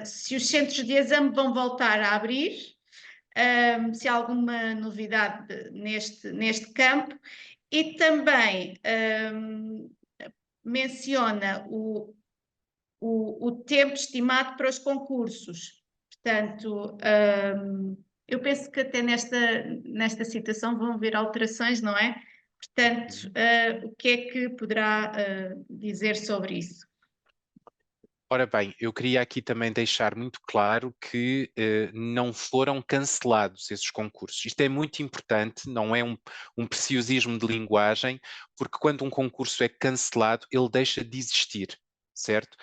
Se os centros de exame vão voltar a abrir, se há alguma novidade neste campo, e também menciona o tempo estimado para os concursos. Portanto, eu penso que até nesta situação vão haver alterações, não é? Portanto, o que é que poderá dizer sobre isso? Ora bem, eu queria aqui também deixar muito claro que não foram cancelados esses concursos. Isto é muito importante, não é um preciosismo de linguagem, porque quando um concurso é cancelado, ele deixa de existir, certo?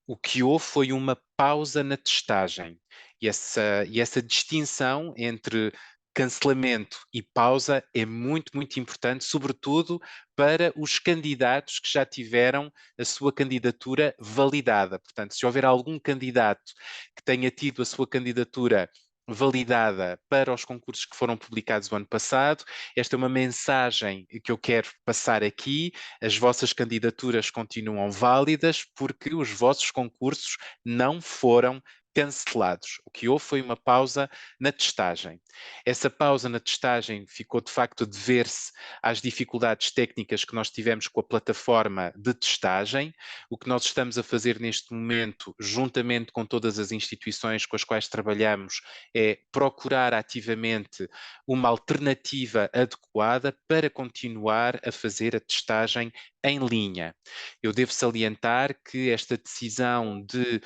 O que houve foi uma pausa na testagem. E essa distinção entre cancelamento e pausa é muito, muito importante, sobretudo para os candidatos que já tiveram a sua candidatura validada. Portanto, se houver algum candidato que tenha tido a sua candidatura validada para os concursos que foram publicados o ano passado, esta é uma mensagem que eu quero passar aqui. As vossas candidaturas continuam válidas porque os vossos concursos não foram cancelados. O que houve foi uma pausa na testagem. Essa pausa na testagem ficou de facto a dever-se às dificuldades técnicas que nós tivemos com a plataforma de testagem. O que nós estamos a fazer neste momento, juntamente com todas as instituições com as quais trabalhamos, é procurar ativamente uma alternativa adequada para continuar a fazer a testagem em linha. Eu devo salientar que esta decisão de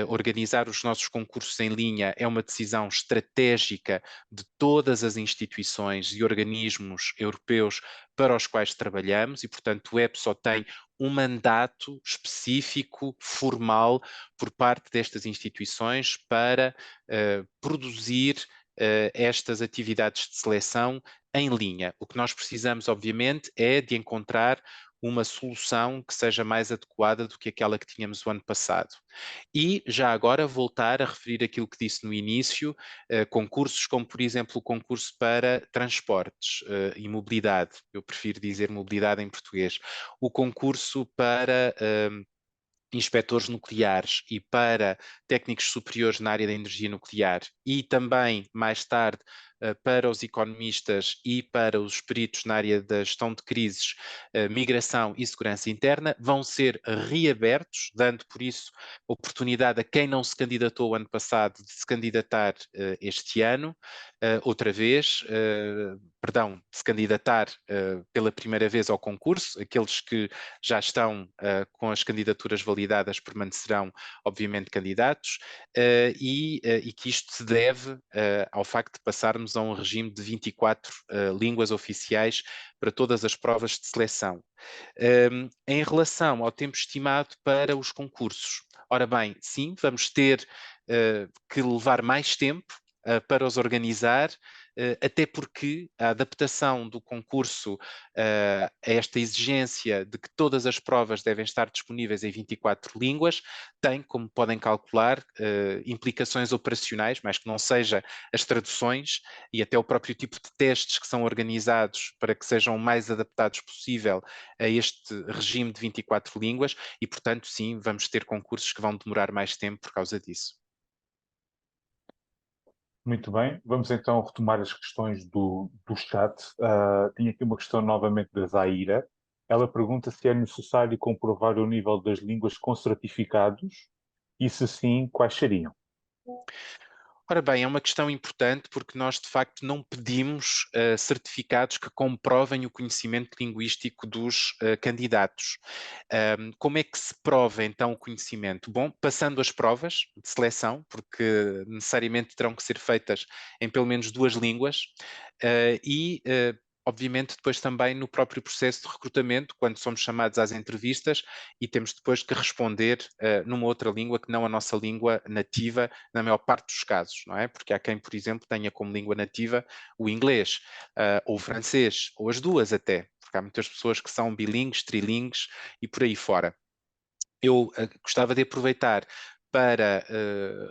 organizar os nossos concursos em linha é uma decisão estratégica de todas as instituições e organismos europeus para os quais trabalhamos e, portanto, o EPSO tem um mandato específico, formal, por parte destas instituições para produzir estas atividades de seleção em linha. O que nós precisamos, obviamente, é de encontrar uma solução que seja mais adequada do que aquela que tínhamos o ano passado. E já agora voltar a referir aquilo que disse no início, concursos como, por exemplo, o concurso para transportes e mobilidade, eu prefiro dizer mobilidade em português, o concurso para inspectores nucleares e para técnicos superiores na área da energia nuclear e também, mais tarde, para os economistas e para os peritos na área da gestão de crises, migração e segurança interna, vão ser reabertos, dando por isso oportunidade a quem não se candidatou o ano passado de se candidatar este ano, outra vez, de se candidatar pela primeira vez ao concurso. Aqueles que já estão com as candidaturas validadas permanecerão, obviamente, candidatos, e que isto se deve ao facto de passarmos a um regime de 24 línguas oficiais para todas as provas de seleção. Em relação ao tempo estimado para os concursos, ora bem, sim, vamos ter que levar mais tempo para os organizar, até porque a adaptação do concurso a esta exigência de que todas as provas devem estar disponíveis em 24 línguas tem, como podem calcular, implicações operacionais, mais que não seja as traduções e até o próprio tipo de testes que são organizados para que sejam o mais adaptados possível a este regime de 24 línguas e, portanto, sim, vamos ter concursos que vão demorar mais tempo por causa disso. Muito bem, vamos então retomar as questões do chat. Tenho aqui uma questão novamente da Zaira. Ela pergunta se é necessário comprovar o nível das línguas com certificados e, se sim, quais seriam? Ora bem, é uma questão importante porque nós de facto não pedimos certificados que comprovem o conhecimento linguístico dos candidatos. Como é que se prova então o conhecimento? Bom, passando as provas de seleção, porque necessariamente terão que ser feitas em pelo menos 2 línguas, obviamente depois também no próprio processo de recrutamento, quando somos chamados às entrevistas e temos depois que responder numa outra língua que não a nossa língua nativa, na maior parte dos casos, não é? Porque há quem, por exemplo, tenha como língua nativa o inglês, ou o francês, ou as duas até, porque há muitas pessoas que são bilíngues, trilingues e por aí fora. Eu gostava de aproveitar para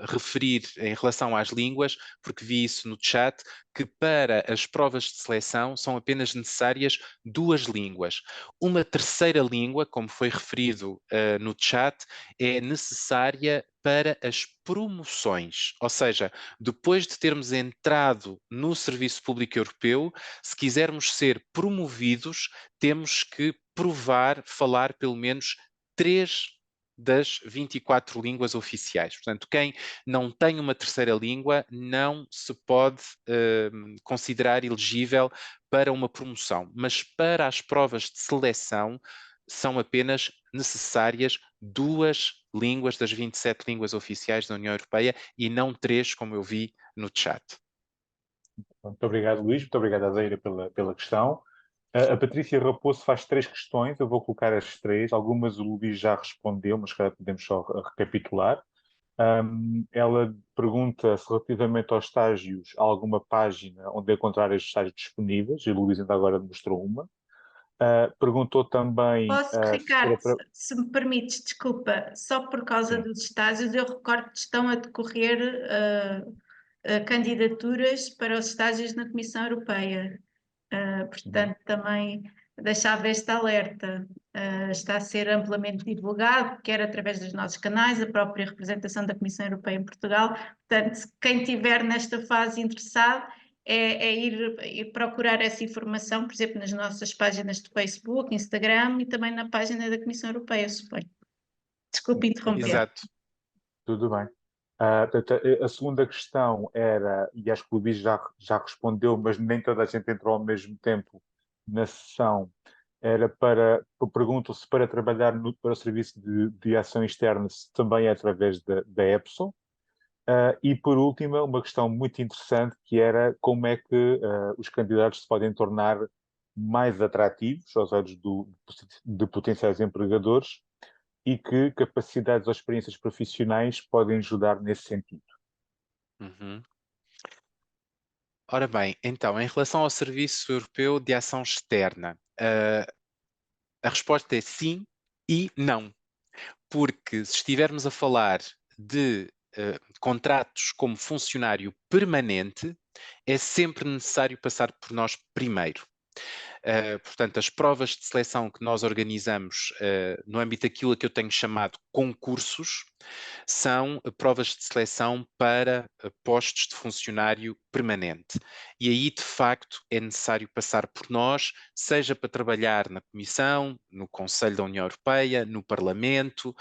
referir em relação às línguas, porque vi isso no chat, que para as provas de seleção são apenas necessárias 2 línguas. Uma terceira língua, como foi referido no chat, é necessária para as promoções, ou seja, depois de termos entrado no Serviço Público Europeu, se quisermos ser promovidos, temos que provar falar pelo menos 3 das 24 línguas oficiais. Portanto, quem não tem uma terceira língua não se pode considerar elegível para uma promoção, mas para as provas de seleção são apenas necessárias 2 línguas das 27 línguas oficiais da União Europeia e não 3, como eu vi no chat. Muito obrigado, Luís. Muito obrigado, Azeira, pela questão. A Patrícia Raposo faz 3 questões. Eu vou colocar as 3. Algumas o Luís já respondeu, mas calhar podemos só recapitular. Ela pergunta se relativamente aos estágios há alguma página onde encontrar estes estágios disponíveis, e o Luís ainda agora mostrou uma. Perguntou também Posso, se Ricardo, para... se me permites, desculpa, só por causa Sim. dos estágios, eu recordo que estão a decorrer candidaturas para os estágios na Comissão Europeia. Portanto, também deixava este alerta. Está a ser amplamente divulgado, quer através dos nossos canais, a própria representação da Comissão Europeia em Portugal. Portanto, quem estiver nesta fase interessado é ir procurar essa informação, por exemplo, nas nossas páginas de Facebook, Instagram e também na página da Comissão Europeia, suponho. Desculpe interromper. Exato. Tudo bem. A segunda questão era, e acho que o Luís já respondeu, mas nem toda a gente entrou ao mesmo tempo na sessão, era perguntam se para trabalhar para o Serviço de Ação Externa se também é através da EPSO. E por último, uma questão muito interessante que era como é que os candidatos se podem tornar mais atrativos aos olhos de potenciais empregadores e que capacidades ou experiências profissionais podem ajudar nesse sentido. Uhum. Ora bem, então, em relação ao Serviço Europeu de Ação Externa, a resposta é sim e não. Porque se estivermos a falar de contratos como funcionário permanente, é sempre necessário passar por nós primeiro. Portanto, as provas de seleção que nós organizamos no âmbito daquilo que eu tenho chamado concursos são provas de seleção para postos de funcionário permanente. E aí, de facto, é necessário passar por nós, seja para trabalhar na Comissão, no Conselho da União Europeia, no Parlamento,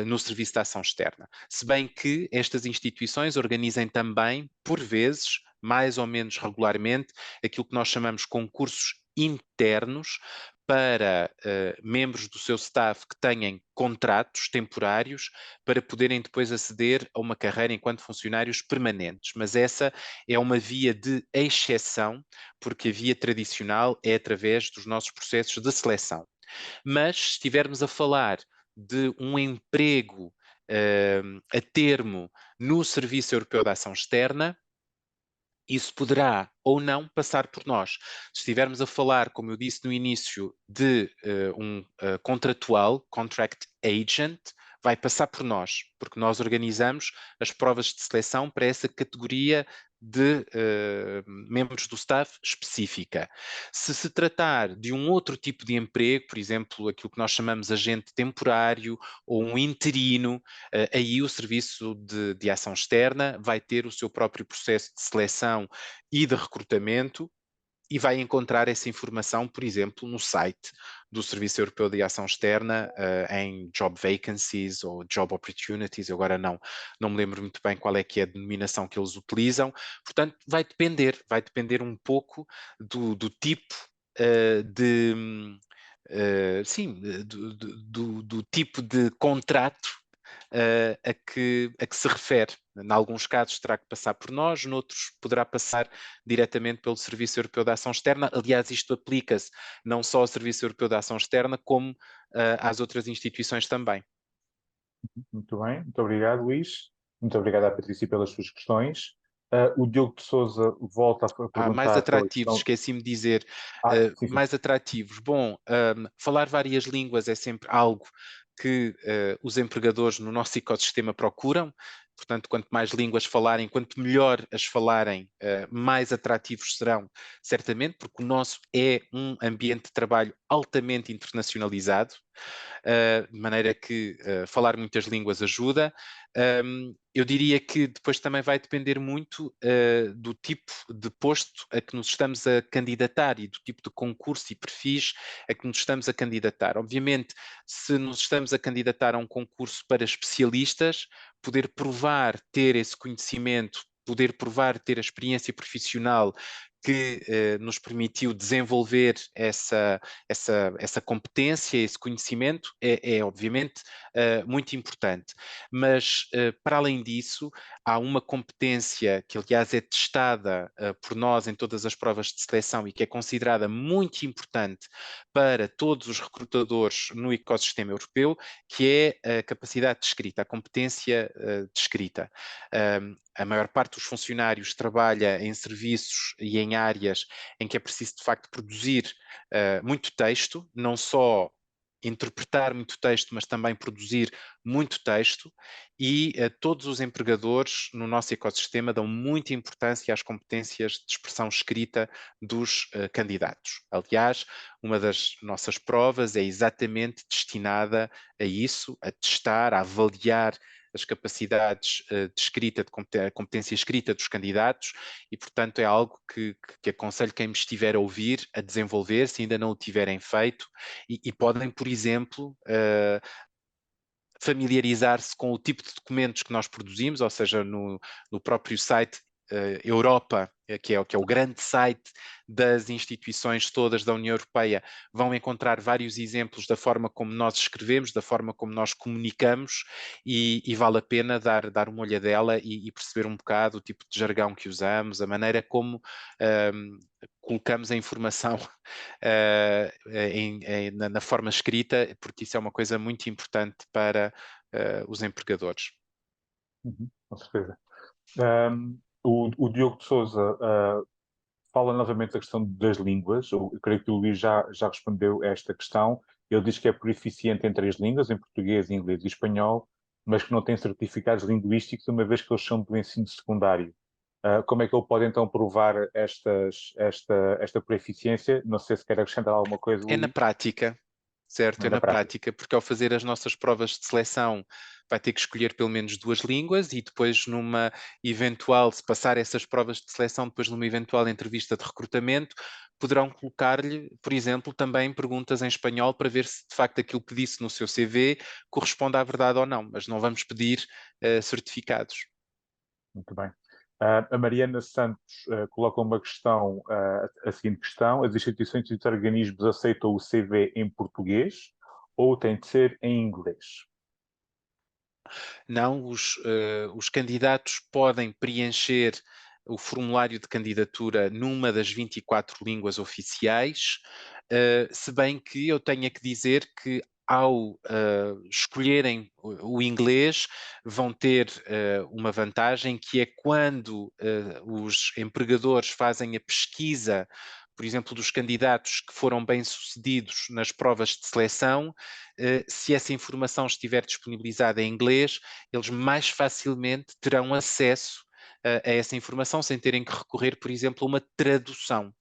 no Serviço de Ação Externa. Se bem que estas instituições organizem também, por vezes, mais ou menos regularmente, aquilo que nós chamamos concursos internos para membros do seu staff que tenham contratos temporários para poderem depois aceder a uma carreira enquanto funcionários permanentes. Mas essa é uma via de exceção, porque a via tradicional é através dos nossos processos de seleção. Mas se estivermos a falar de um emprego a termo no Serviço Europeu de Ação Externa, isso poderá ou não passar por nós. Se estivermos a falar, como eu disse no início, de um contratual, contract agent, vai passar por nós, porque nós organizamos as provas de seleção para essa categoria de membros do staff específica. Se se tratar de um outro tipo de emprego, por exemplo, aquilo que nós chamamos agente temporário ou um interino, aí o Serviço de Ação Externa vai ter o seu próprio processo de seleção e de recrutamento e vai encontrar essa informação, por exemplo, no site do Serviço Europeu de Ação Externa, em Job Vacancies ou Job Opportunities. Eu agora não me lembro muito bem qual é que é a denominação que eles utilizam. Portanto, vai depender um pouco do tipo do tipo de contrato a que se refere. Em alguns casos terá que passar por nós, noutros poderá passar diretamente pelo Serviço Europeu de Ação Externa. Aliás, isto aplica-se não só ao Serviço Europeu de Ação Externa, como às outras instituições também. Muito bem, muito obrigado, Luís. Muito obrigado à Patrícia pelas suas questões. O Diogo de Souza volta a perguntar mais pela atrativos, questão... esqueci-me de dizer, sim. mais atrativos. Bom, falar várias línguas é sempre algo que os empregadores no nosso ecossistema procuram. Portanto, quanto mais línguas falarem, quanto melhor as falarem, mais atrativos serão, certamente, porque o nosso é um ambiente de trabalho altamente internacionalizado, de maneira que falar muitas línguas ajuda. Eu diria que depois também vai depender muito do tipo de posto a que nos estamos a candidatar e do tipo de concurso e perfis a que nos estamos a candidatar. Obviamente, se nos estamos a candidatar a um concurso para especialistas, poder provar ter esse conhecimento, poder provar ter a experiência profissional que nos permitiu desenvolver essa competência, esse conhecimento, é obviamente muito importante. Mas, para além disso, há uma competência que, aliás, é testada por nós em todas as provas de seleção e que é considerada muito importante para todos os recrutadores no ecossistema europeu, que é a capacidade de escrita, a competência de escrita. A maior parte dos funcionários trabalha em serviços e em áreas em que é preciso, de facto, produzir muito texto, não só interpretar muito texto, mas também produzir muito texto, e todos os empregadores no nosso ecossistema dão muita importância às competências de expressão escrita dos candidatos. Aliás, uma das nossas provas é exatamente destinada a isso, a testar, a avaliar as capacidades de escrita, de competência escrita dos candidatos, e portanto é algo que aconselho quem me estiver a ouvir a desenvolver, se ainda não o tiverem feito, e podem, por exemplo, familiarizar-se com o tipo de documentos que nós produzimos, ou seja, no próprio site Europa, que é o grande site das instituições todas da União Europeia, vão encontrar vários exemplos da forma como nós escrevemos, da forma como nós comunicamos, e vale a pena dar uma olhadela e perceber um bocado o tipo de jargão que usamos, a maneira como colocamos a informação na forma escrita, porque isso é uma coisa muito importante para os empregadores. Com certeza. O Diogo de Sousa fala novamente da questão das línguas. Eu creio que o Luís já respondeu a esta questão. Ele diz que é proficiente em 3 línguas, em português, inglês e espanhol, mas que não tem certificados linguísticos, uma vez que eles são do ensino secundário. Como é que ele pode então provar esta proficiência? Não sei se quer acrescentar alguma coisa, É na Luís. prática, certo? É na prática, porque ao fazer as nossas provas de seleção vai ter que escolher pelo menos 2 línguas, e depois numa eventual, se passar essas provas de seleção, depois numa eventual entrevista de recrutamento, poderão colocar-lhe, por exemplo, também perguntas em espanhol para ver se de facto aquilo que disse no seu CV corresponde à verdade ou não, mas não vamos pedir certificados. Muito bem. A Mariana Santos coloca uma questão, a seguinte questão: as instituições e os organismos aceitam o CV em português ou tem de ser em inglês? Não, os candidatos podem preencher o formulário de candidatura numa das 24 línguas oficiais, se bem que eu tenha que dizer que ao escolherem o inglês, vão ter uma vantagem, que é quando os empregadores fazem a pesquisa, por exemplo, dos candidatos que foram bem-sucedidos nas provas de seleção, se essa informação estiver disponibilizada em inglês, eles mais facilmente terão acesso a essa informação sem terem que recorrer, por exemplo, a uma tradução.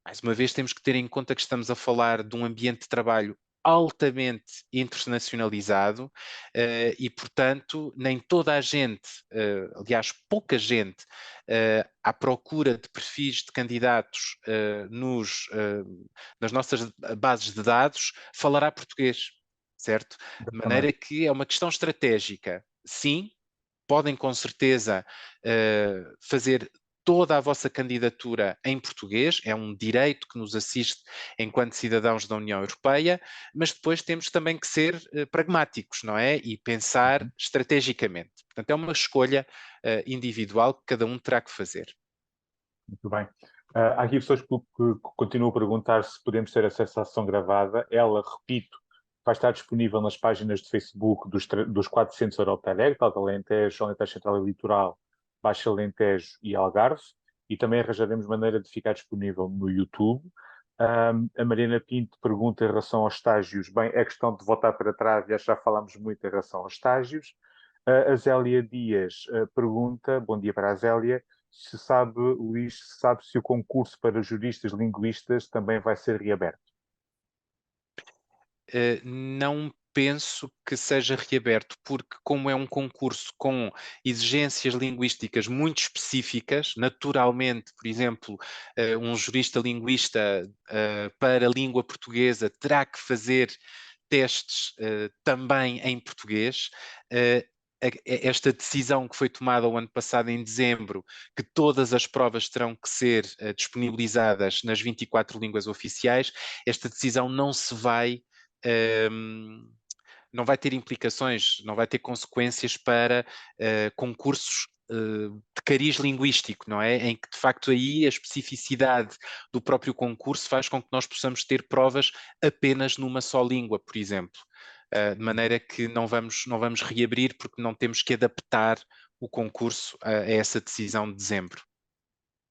Mais uma vez, temos que ter em conta que estamos a falar de um ambiente de trabalho altamente internacionalizado e, portanto, nem toda a gente, aliás, pouca gente, à procura de perfis de candidatos nas nossas bases de dados, falará português, certo? De maneira que é uma questão estratégica. Sim, podem com certeza fazer toda a vossa candidatura em português, é um direito que nos assiste enquanto cidadãos da União Europeia, mas depois temos também que ser pragmáticos, não é? E pensar estrategicamente. Portanto, é uma escolha individual que cada um terá que fazer. Muito bem. Há aqui pessoas que continuam a perguntar se podemos ter acesso à sessão gravada. Ela, repito, vai estar disponível nas páginas de Facebook dos 400 Europe-Direct, Alentejo, Alentejo Central e Litoral, Baixo Alentejo e Algarve, e também arranjaremos maneira de ficar disponível no YouTube. A Mariana Pinto pergunta em relação aos estágios. Bem, é questão de voltar para trás, já falámos muito em relação aos estágios. A Zélia Dias pergunta, bom dia para a Zélia, se sabe, Luís, se o concurso para juristas linguistas também vai ser reaberto. Não penso que seja reaberto, porque como é um concurso com exigências linguísticas muito específicas, naturalmente, por exemplo, um jurista linguista para a língua portuguesa terá que fazer testes também em português. esta decisão que foi tomada o ano passado em dezembro, que todas as provas terão que ser disponibilizadas nas 24 línguas oficiais, esta decisão não vai ter implicações, não vai ter consequências para concursos de cariz linguístico, não é? Em que, de facto, aí a especificidade do próprio concurso faz com que nós possamos ter provas apenas numa só língua, por exemplo. De maneira que não vamos reabrir porque não temos que adaptar o concurso a essa decisão de dezembro.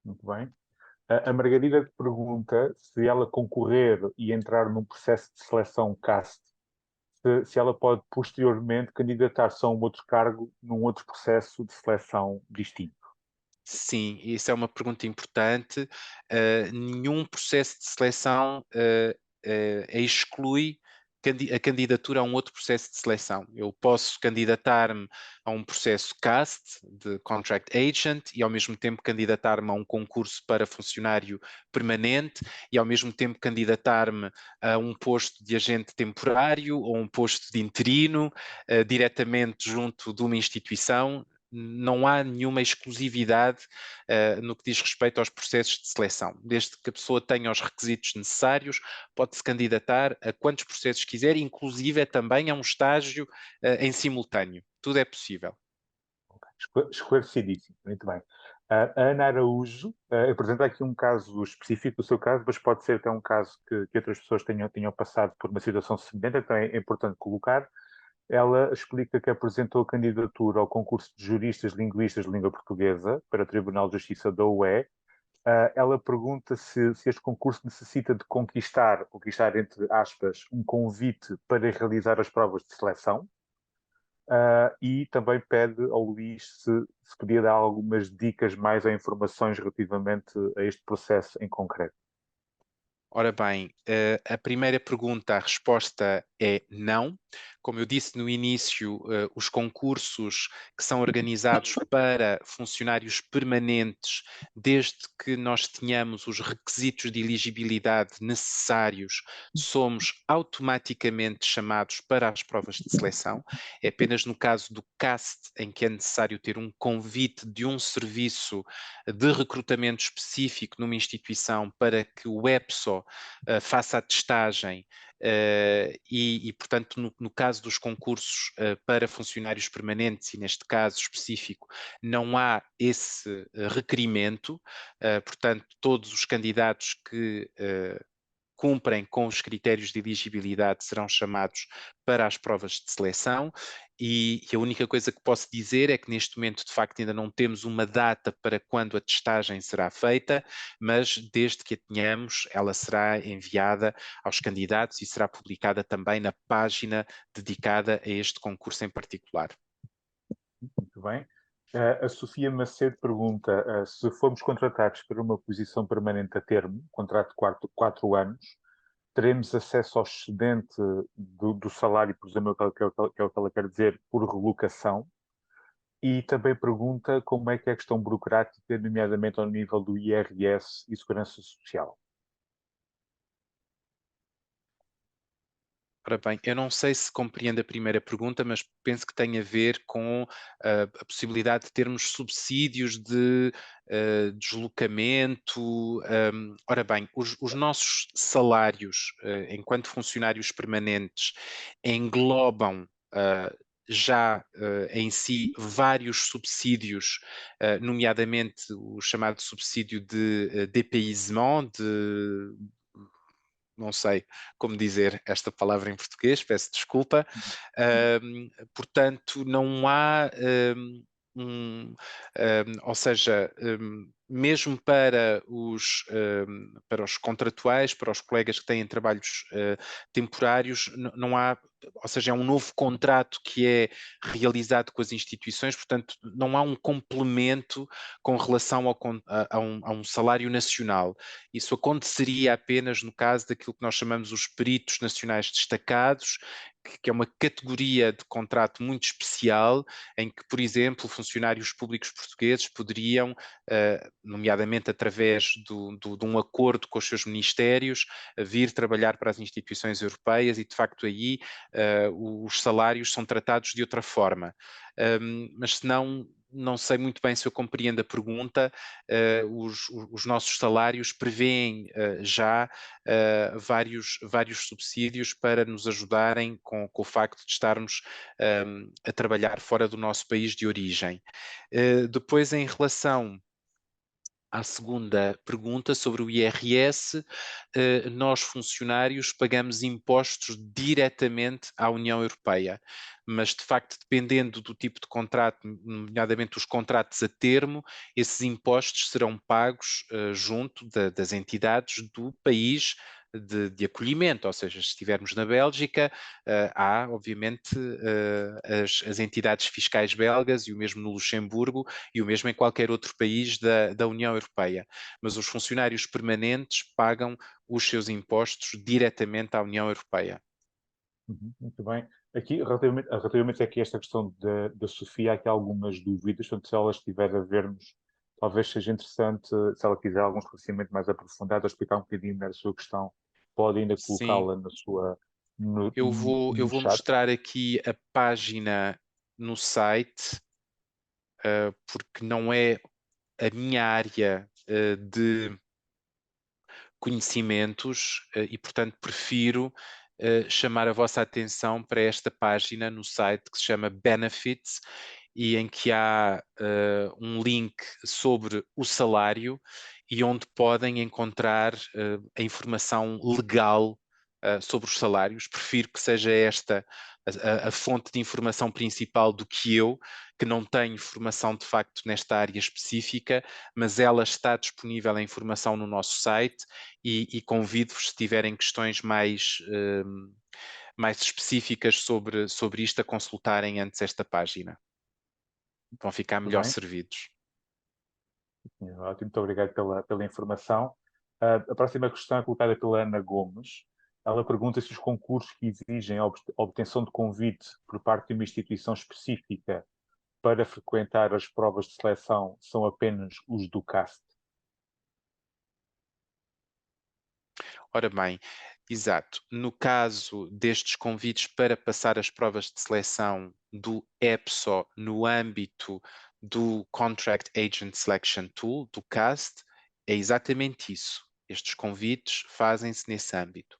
Muito bem. A Margarida pergunta se ela concorrer e entrar num processo de seleção CAST, se ela pode posteriormente candidatar-se a um outro cargo num outro processo de seleção distinto. Sim, isso é uma pergunta importante. Nenhum processo de seleção exclui a candidatura a um outro processo de seleção. Eu posso candidatar-me a um processo CAST, de Contract Agent, e ao mesmo tempo candidatar-me a um concurso para funcionário permanente, e ao mesmo tempo candidatar-me a um posto de agente temporário ou um posto de interino, diretamente junto de uma instituição. Não há nenhuma exclusividade no que diz respeito aos processos de seleção. Desde que a pessoa tenha os requisitos necessários, pode-se candidatar a quantos processos quiser, inclusive também a um estágio em simultâneo. Tudo é possível. Okay. Esclarecidíssimo, muito bem. A Ana Araújo apresenta aqui um caso específico do seu caso, mas pode ser até um caso que outras pessoas tenham passado por uma situação semelhante, então é importante colocar. Ela explica que apresentou a candidatura ao concurso de juristas linguistas de língua portuguesa para o Tribunal de Justiça da UE. Ela pergunta se este concurso necessita de conquistar entre aspas, um convite para realizar as provas de seleção. E também pede ao Luís se podia dar algumas dicas mais ou informações relativamente a este processo em concreto. Ora bem, a primeira pergunta, a resposta é não. Como eu disse no início, os concursos que são organizados para funcionários permanentes, desde que nós tenhamos os requisitos de elegibilidade necessários, somos automaticamente chamados para as provas de seleção. É apenas no caso do CAST, em que é necessário ter um convite de um serviço de recrutamento específico numa instituição para que o EPSO faça a testagem e portanto, no caso dos concursos para funcionários permanentes, e neste caso específico, não há esse requerimento, portanto, todos os candidatos que cumprem com os critérios de elegibilidade serão chamados para as provas de seleção e a única coisa que posso dizer é que neste momento de facto ainda não temos uma data para quando a testagem será feita, mas desde que a tenhamos ela será enviada aos candidatos e será publicada também na página dedicada a este concurso em particular. Muito bem. A Sofia Macedo pergunta se formos contratados para uma posição permanente a termo, contrato de 4 anos, teremos acesso ao excedente do salário, por exemplo, que é o que ela quer dizer, por relocação. E também pergunta como é que é a questão burocrática, nomeadamente ao nível do IRS e Segurança Social. Ora bem, eu não sei se compreendo a primeira pergunta, mas penso que tem a ver com a possibilidade de termos subsídios de deslocamento. Ora bem, os nossos salários enquanto funcionários permanentes englobam já em si vários subsídios, nomeadamente o chamado subsídio de dépaysement, não sei como dizer esta palavra em português, peço desculpa. Portanto, não há ou seja, mesmo para os contratuais, para os colegas que têm trabalhos temporários, não há, ou seja, é um novo contrato que é realizado com as instituições, portanto, não há um complemento com relação a um salário nacional. Isso aconteceria apenas no caso daquilo que nós chamamos os peritos nacionais destacados, que é uma categoria de contrato muito especial, em que, por exemplo, funcionários públicos portugueses poderiam, nomeadamente através de um acordo com os seus ministérios, vir trabalhar para as instituições europeias, e de facto aí os salários são tratados de outra forma. Mas se não sei muito bem se eu compreendo a pergunta. Os nossos salários prevêem já vários subsídios para nos ajudarem com o facto de estarmos a trabalhar fora do nosso país de origem. Depois, em relação à segunda pergunta sobre o IRS, nós funcionários pagamos impostos diretamente à União Europeia, mas de facto, dependendo do tipo de contrato, nomeadamente os contratos a termo, esses impostos serão pagos junto das entidades do país de acolhimento, ou seja, se estivermos na Bélgica, há obviamente as entidades fiscais belgas, e o mesmo no Luxemburgo, e o mesmo em qualquer outro país da União Europeia. Mas os funcionários permanentes pagam os seus impostos diretamente à União Europeia. Muito bem. Aqui, relativamente aqui a esta questão da Sofia, há aqui algumas dúvidas, portanto, se ela estiver a ver-nos, talvez seja interessante, se ela quiser algum esclarecimento mais aprofundado, a explicar um bocadinho melhor a sua questão, pode ainda Sim, colocá-la na sua, eu no vou chat. mostrar aqui a página no site, porque não é a minha área de conhecimentos, e portanto prefiro chamar a vossa atenção para esta página no site que se chama Benefits, e em que há um link sobre o salário, e onde podem encontrar a informação legal sobre os salários. Prefiro que seja esta a fonte de informação principal do que eu, que não tenho formação de facto nesta área específica, mas ela está disponível, a informação, no nosso site, e convido-vos, se tiverem questões mais específicas sobre isto, a consultarem antes esta página. Vão ficar Muito melhor bem. servidos. Ótimo, muito obrigado pela informação. A próxima questão é colocada pela Ana Gomes. Ela pergunta se os concursos que exigem a obtenção de convite por parte de uma instituição específica para frequentar as provas de seleção são apenas os do CAST. Ora bem, exato. No caso destes convites para passar as provas de seleção do EPSO no âmbito do Contract Agent Selection Tool, do CAST, é exatamente isso. Estes convites fazem-se nesse âmbito.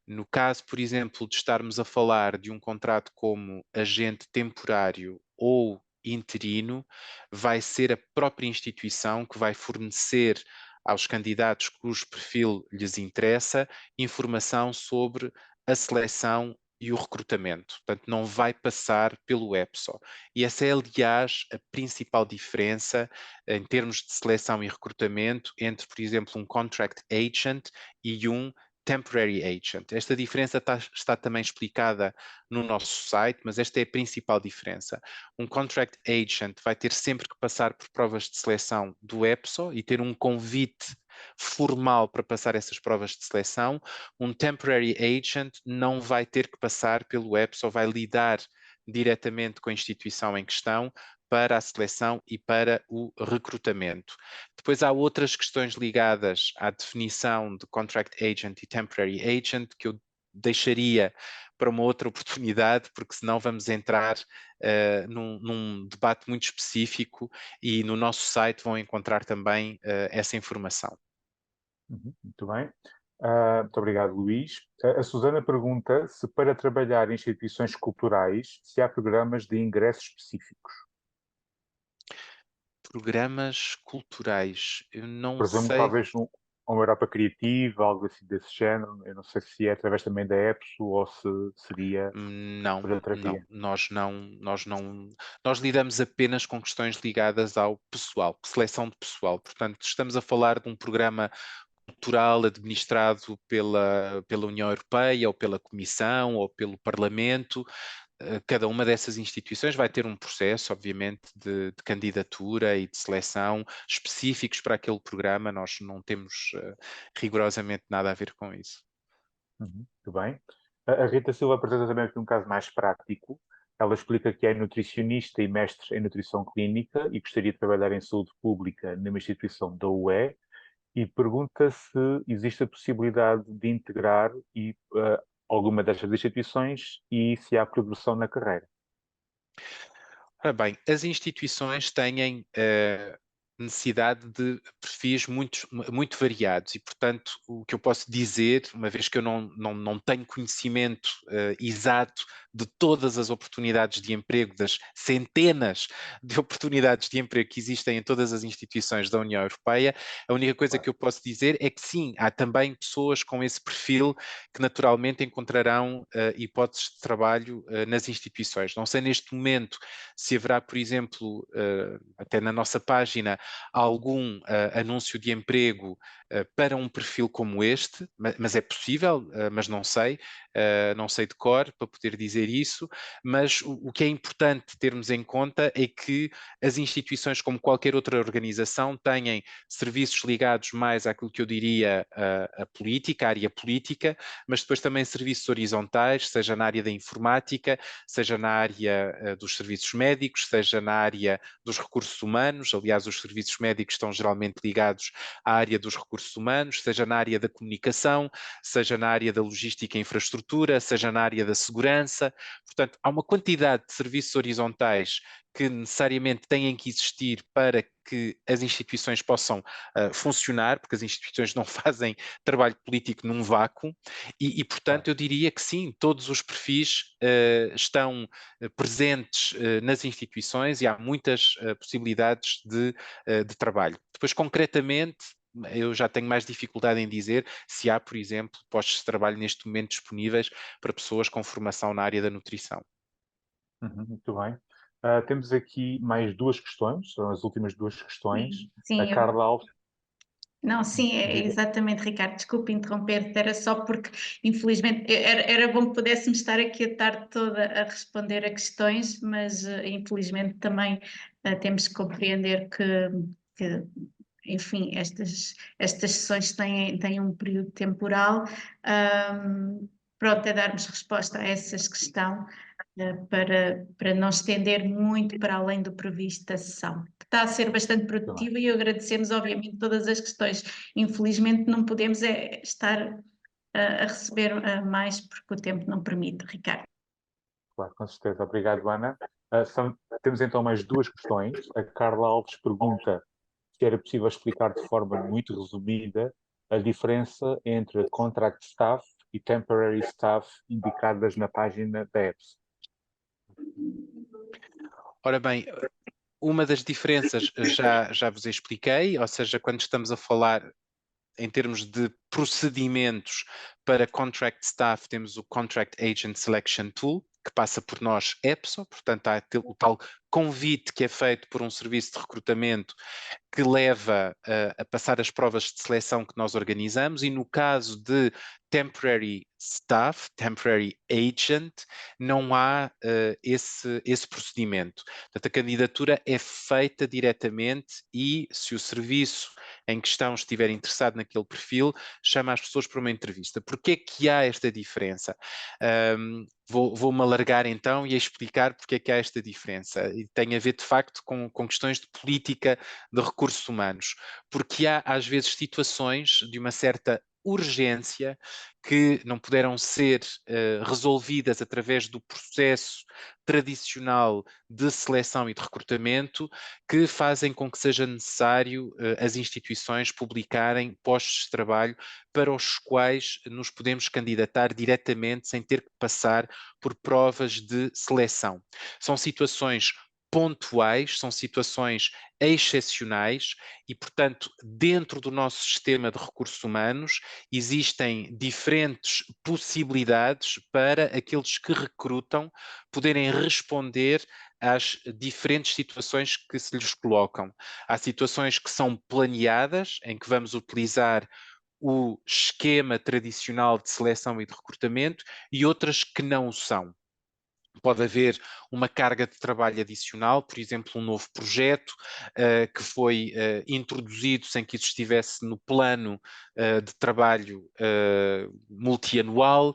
No caso, por exemplo, de estarmos a falar de um contrato como agente temporário ou interino, vai ser a própria instituição que vai fornecer aos candidatos cujo perfil lhes interessa informação sobre a seleção e o recrutamento. Portanto, não vai passar pelo EPSO. E essa é, aliás, a principal diferença em termos de seleção e recrutamento entre, por exemplo, um contract agent e um temporary agent. Esta diferença está também explicada no nosso site, mas esta é a principal diferença. Um contract agent vai ter sempre que passar por provas de seleção do EPSO e ter um convite formal para passar essas provas de seleção. Um temporary agent não vai ter que passar pelo EPSO, vai lidar diretamente com a instituição em questão para a seleção e para o recrutamento. Depois há outras questões ligadas à definição de contract agent e temporary agent que eu deixaria para uma outra oportunidade, porque senão vamos entrar num debate muito específico, e no nosso site vão encontrar também essa informação. Muito bem. Muito obrigado, Luís. A Susana pergunta se, para trabalhar em instituições culturais, se há programas de ingresso específicos. Programas culturais, eu não Por exemplo, sei. talvez uma Europa Criativa, algo assim desse género. Eu não sei se é através também da EPSO ou se seria Não, por outra não, via. nós lidamos apenas com questões ligadas ao pessoal, seleção de pessoal. Portanto, estamos a falar de um programa cultural administrado pela União Europeia, ou pela Comissão, ou pelo Parlamento. Cada uma dessas instituições vai ter um processo, obviamente, de candidatura e de seleção específicos para aquele programa. Nós não temos rigorosamente nada a ver com isso. Muito bem. A Rita Silva apresenta também aqui um caso mais prático. Ela explica que é nutricionista e mestre em nutrição clínica e gostaria de trabalhar em saúde pública numa instituição da UE e pergunta se existe a possibilidade de integrar alguma destas instituições e se há progressão na carreira. Ora bem, as instituições têm necessidade de perfis muito variados e, portanto, o que eu posso dizer, uma vez que eu não tenho conhecimento exato de todas as oportunidades de emprego, das centenas de oportunidades de emprego que existem em todas as instituições da União Europeia, a única coisa que eu posso dizer é que sim, há também pessoas com esse perfil que naturalmente encontrarão hipóteses de trabalho nas instituições. Não sei neste momento se haverá, por exemplo, até na nossa página, algum anúncio de emprego para um perfil como este, mas é possível, mas não sei de cor para poder dizer isso, mas o que é importante termos em conta é que as instituições, como qualquer outra organização, têm serviços ligados mais àquilo que eu diria a política, a área política, mas depois também serviços horizontais, seja na área da informática, seja na área dos serviços médicos, seja na área dos recursos humanos. Aliás, os serviços médicos estão geralmente ligados à área dos recursos humanos, seja na área da comunicação, seja na área da logística e infraestrutura, seja na área da segurança. Portanto, há uma quantidade de serviços horizontais que necessariamente têm que existir para que as instituições possam funcionar, porque as instituições não fazem trabalho político num vácuo, portanto, eu diria que sim, todos os perfis estão presentes nas instituições e há muitas possibilidades de trabalho. Depois, concretamente, eu já tenho mais dificuldade em dizer se há, por exemplo, postos de trabalho neste momento disponíveis para pessoas com formação na área da nutrição. Muito bem. Temos aqui mais duas questões, são as últimas duas questões. Sim, A Carla Alves. Não, sim, é exatamente, Ricardo. Desculpe interromper-te, era só porque, infelizmente, era bom que pudéssemos estar aqui a tarde toda a responder a questões, mas infelizmente também temos que compreender que enfim, estas sessões têm um período temporal. Pronto, é darmos resposta a essas questões para não estender muito para além do previsto da sessão. Está a ser bastante produtiva e agradecemos, obviamente, todas as questões. Infelizmente, não podemos estar a receber mais porque o tempo não permite, Ricardo. Claro, com certeza. Obrigado, Ana. Temos então mais duas questões. A Carla Alves pergunta se era possível explicar de forma muito resumida a diferença entre contract staff e temporary staff indicadas na página da EPS. Ora bem, uma das diferenças já vos expliquei, ou seja, quando estamos a falar em termos de procedimentos para contract staff, temos o Contract Agent Selection Tool, que passa por nós EPSO, portanto há o tal convite que é feito por um serviço de recrutamento que leva a passar as provas de seleção que nós organizamos, e no caso de temporary staff, temporary agent, não há esse procedimento. Portanto, a candidatura é feita diretamente e, se o serviço em questão estiver interessado naquele perfil, chama as pessoas para uma entrevista. Porquê é que há esta diferença? Vou-me alargar então e explicar porque é que há esta diferença. E tem a ver, de facto, com questões de política de recursos humanos, porque há às vezes situações de uma certa urgência que não puderam ser resolvidas através do processo tradicional de seleção e de recrutamento, que fazem com que seja necessário as instituições publicarem postos de trabalho para os quais nos podemos candidatar diretamente sem ter que passar por provas de seleção. São situações pontuais, são situações excepcionais e, portanto, dentro do nosso sistema de recursos humanos existem diferentes possibilidades para aqueles que recrutam poderem responder às diferentes situações que se lhes colocam. Há situações que são planeadas, em que vamos utilizar o esquema tradicional de seleção e de recrutamento, e outras que não o são. Pode haver uma carga de trabalho adicional, por exemplo, um novo projeto que foi introduzido sem que isso estivesse no plano de trabalho multianual,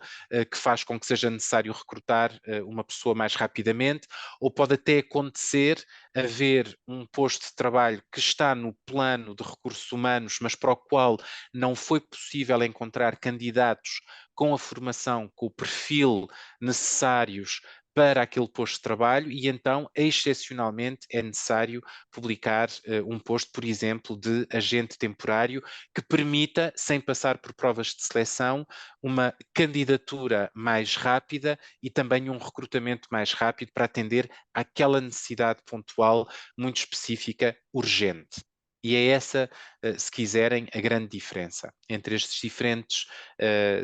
que faz com que seja necessário recrutar uma pessoa mais rapidamente, ou pode até acontecer haver um posto de trabalho que está no plano de recursos humanos, mas para o qual não foi possível encontrar candidatos com a formação, com o perfil necessários para aquele posto de trabalho e então, excepcionalmente, é necessário publicar um posto, por exemplo, de agente temporário que permita, sem passar por provas de seleção, uma candidatura mais rápida e também um recrutamento mais rápido para atender àquela necessidade pontual muito específica, urgente. E é essa, se quiserem, a grande diferença entre estes diferentes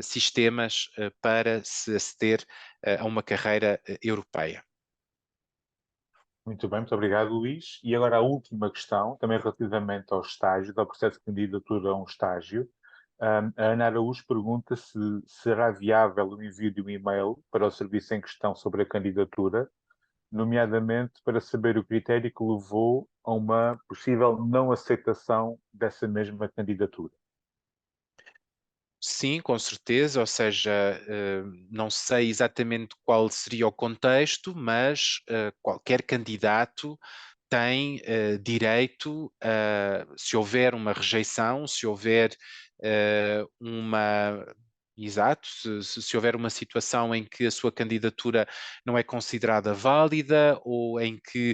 sistemas para se aceder a uma carreira europeia. Muito bem, muito obrigado, Luís. E agora a última questão, também relativamente ao estágio, ao processo de candidatura a um estágio. A Ana Araújo pergunta se será viável o envio de um e-mail para o serviço em questão sobre a candidatura, nomeadamente para saber o critério que levou a uma possível não aceitação dessa mesma candidatura. Sim, com certeza, ou seja, não sei exatamente qual seria o contexto, mas qualquer candidato tem direito a, se houver uma rejeição, se houver uma. Exato, se houver uma situação em que a sua candidatura não é considerada válida ou em que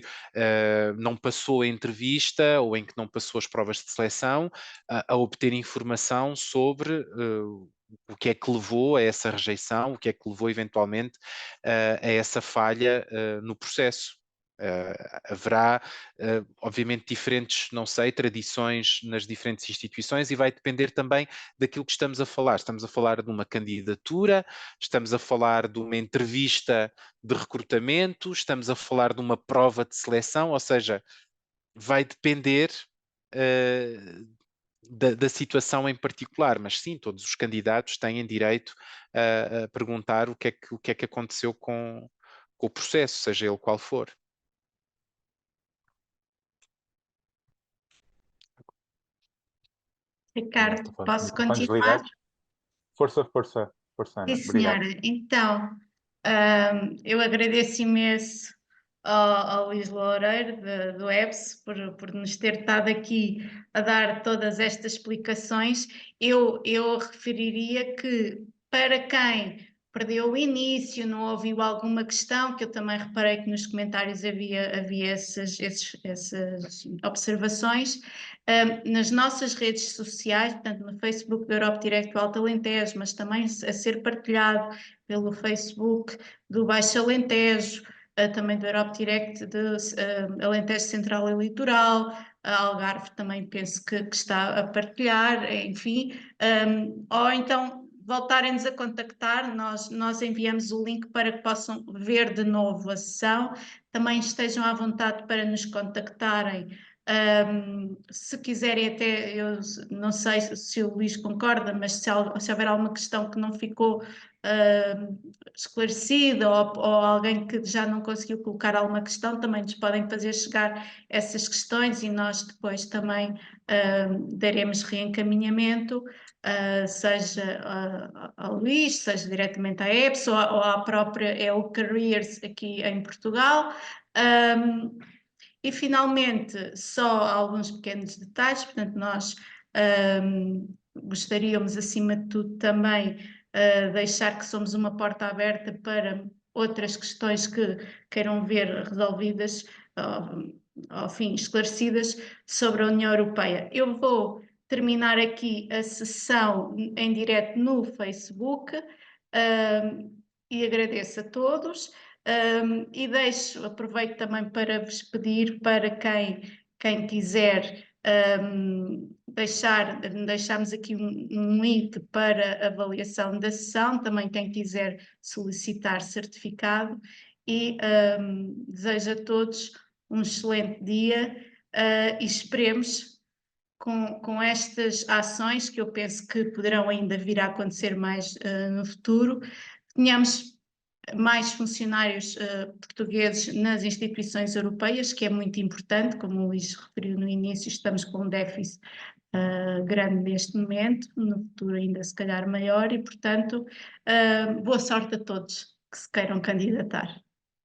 não passou a entrevista ou em que não passou as provas de seleção, a obter informação sobre o que é que levou a essa rejeição, o que é que levou eventualmente a essa falha no processo. Haverá, obviamente, diferentes, não sei, tradições nas diferentes instituições e vai depender também daquilo que estamos a falar. Estamos a falar de uma candidatura, estamos a falar de uma entrevista de recrutamento, estamos a falar de uma prova de seleção, ou seja, vai depender da situação em particular, mas sim, todos os candidatos têm direito a perguntar o que é que aconteceu com o processo, seja ele qual for. Ricardo, posso continuar? Força, força, força, Ana. Sim, Obrigado. senhora. Então, eu agradeço imenso ao Luís Loureiro, do EBS, por nos ter estado aqui a dar todas estas explicações. Eu referiria que, para quem perdeu o início, não ouviu alguma questão, que eu também reparei que nos comentários havia essas observações, nas nossas redes sociais, portanto no Facebook do Europe Direct do Alto Alentejo, mas também a ser partilhado pelo Facebook do Baixo Alentejo, também do Europe Direct de Alentejo Central e Litoral, a Algarve também penso que está a partilhar, enfim, ou então voltarem-nos a contactar, nós enviamos o link para que possam ver de novo a sessão, também estejam à vontade para nos contactarem. Se quiserem até, eu não sei se o Luís concorda, mas se houver alguma questão que não ficou esclarecida ou alguém que já não conseguiu colocar alguma questão, também nos podem fazer chegar essas questões e nós depois também daremos reencaminhamento, seja ao Luís, seja diretamente à EBS ou à própria EU Careers aqui em Portugal. E, finalmente, só alguns pequenos detalhes, portanto, nós gostaríamos, acima de tudo, também deixar que somos uma porta aberta para outras questões que queiram ver resolvidas, ao fim, esclarecidas, sobre a União Europeia. Eu vou terminar aqui a sessão em direto no Facebook e agradeço a todos. E aproveito também para vos pedir para quem quiser deixarmos aqui um link para avaliação da sessão, também quem quiser solicitar certificado e desejo a todos um excelente dia e esperemos com estas ações que eu penso que poderão ainda vir a acontecer mais no futuro, tenhamos mais funcionários portugueses nas instituições europeias, que é muito importante, como o Luís referiu no início, estamos com um déficit grande neste momento, no futuro ainda se calhar maior, e portanto boa sorte a todos que se queiram candidatar.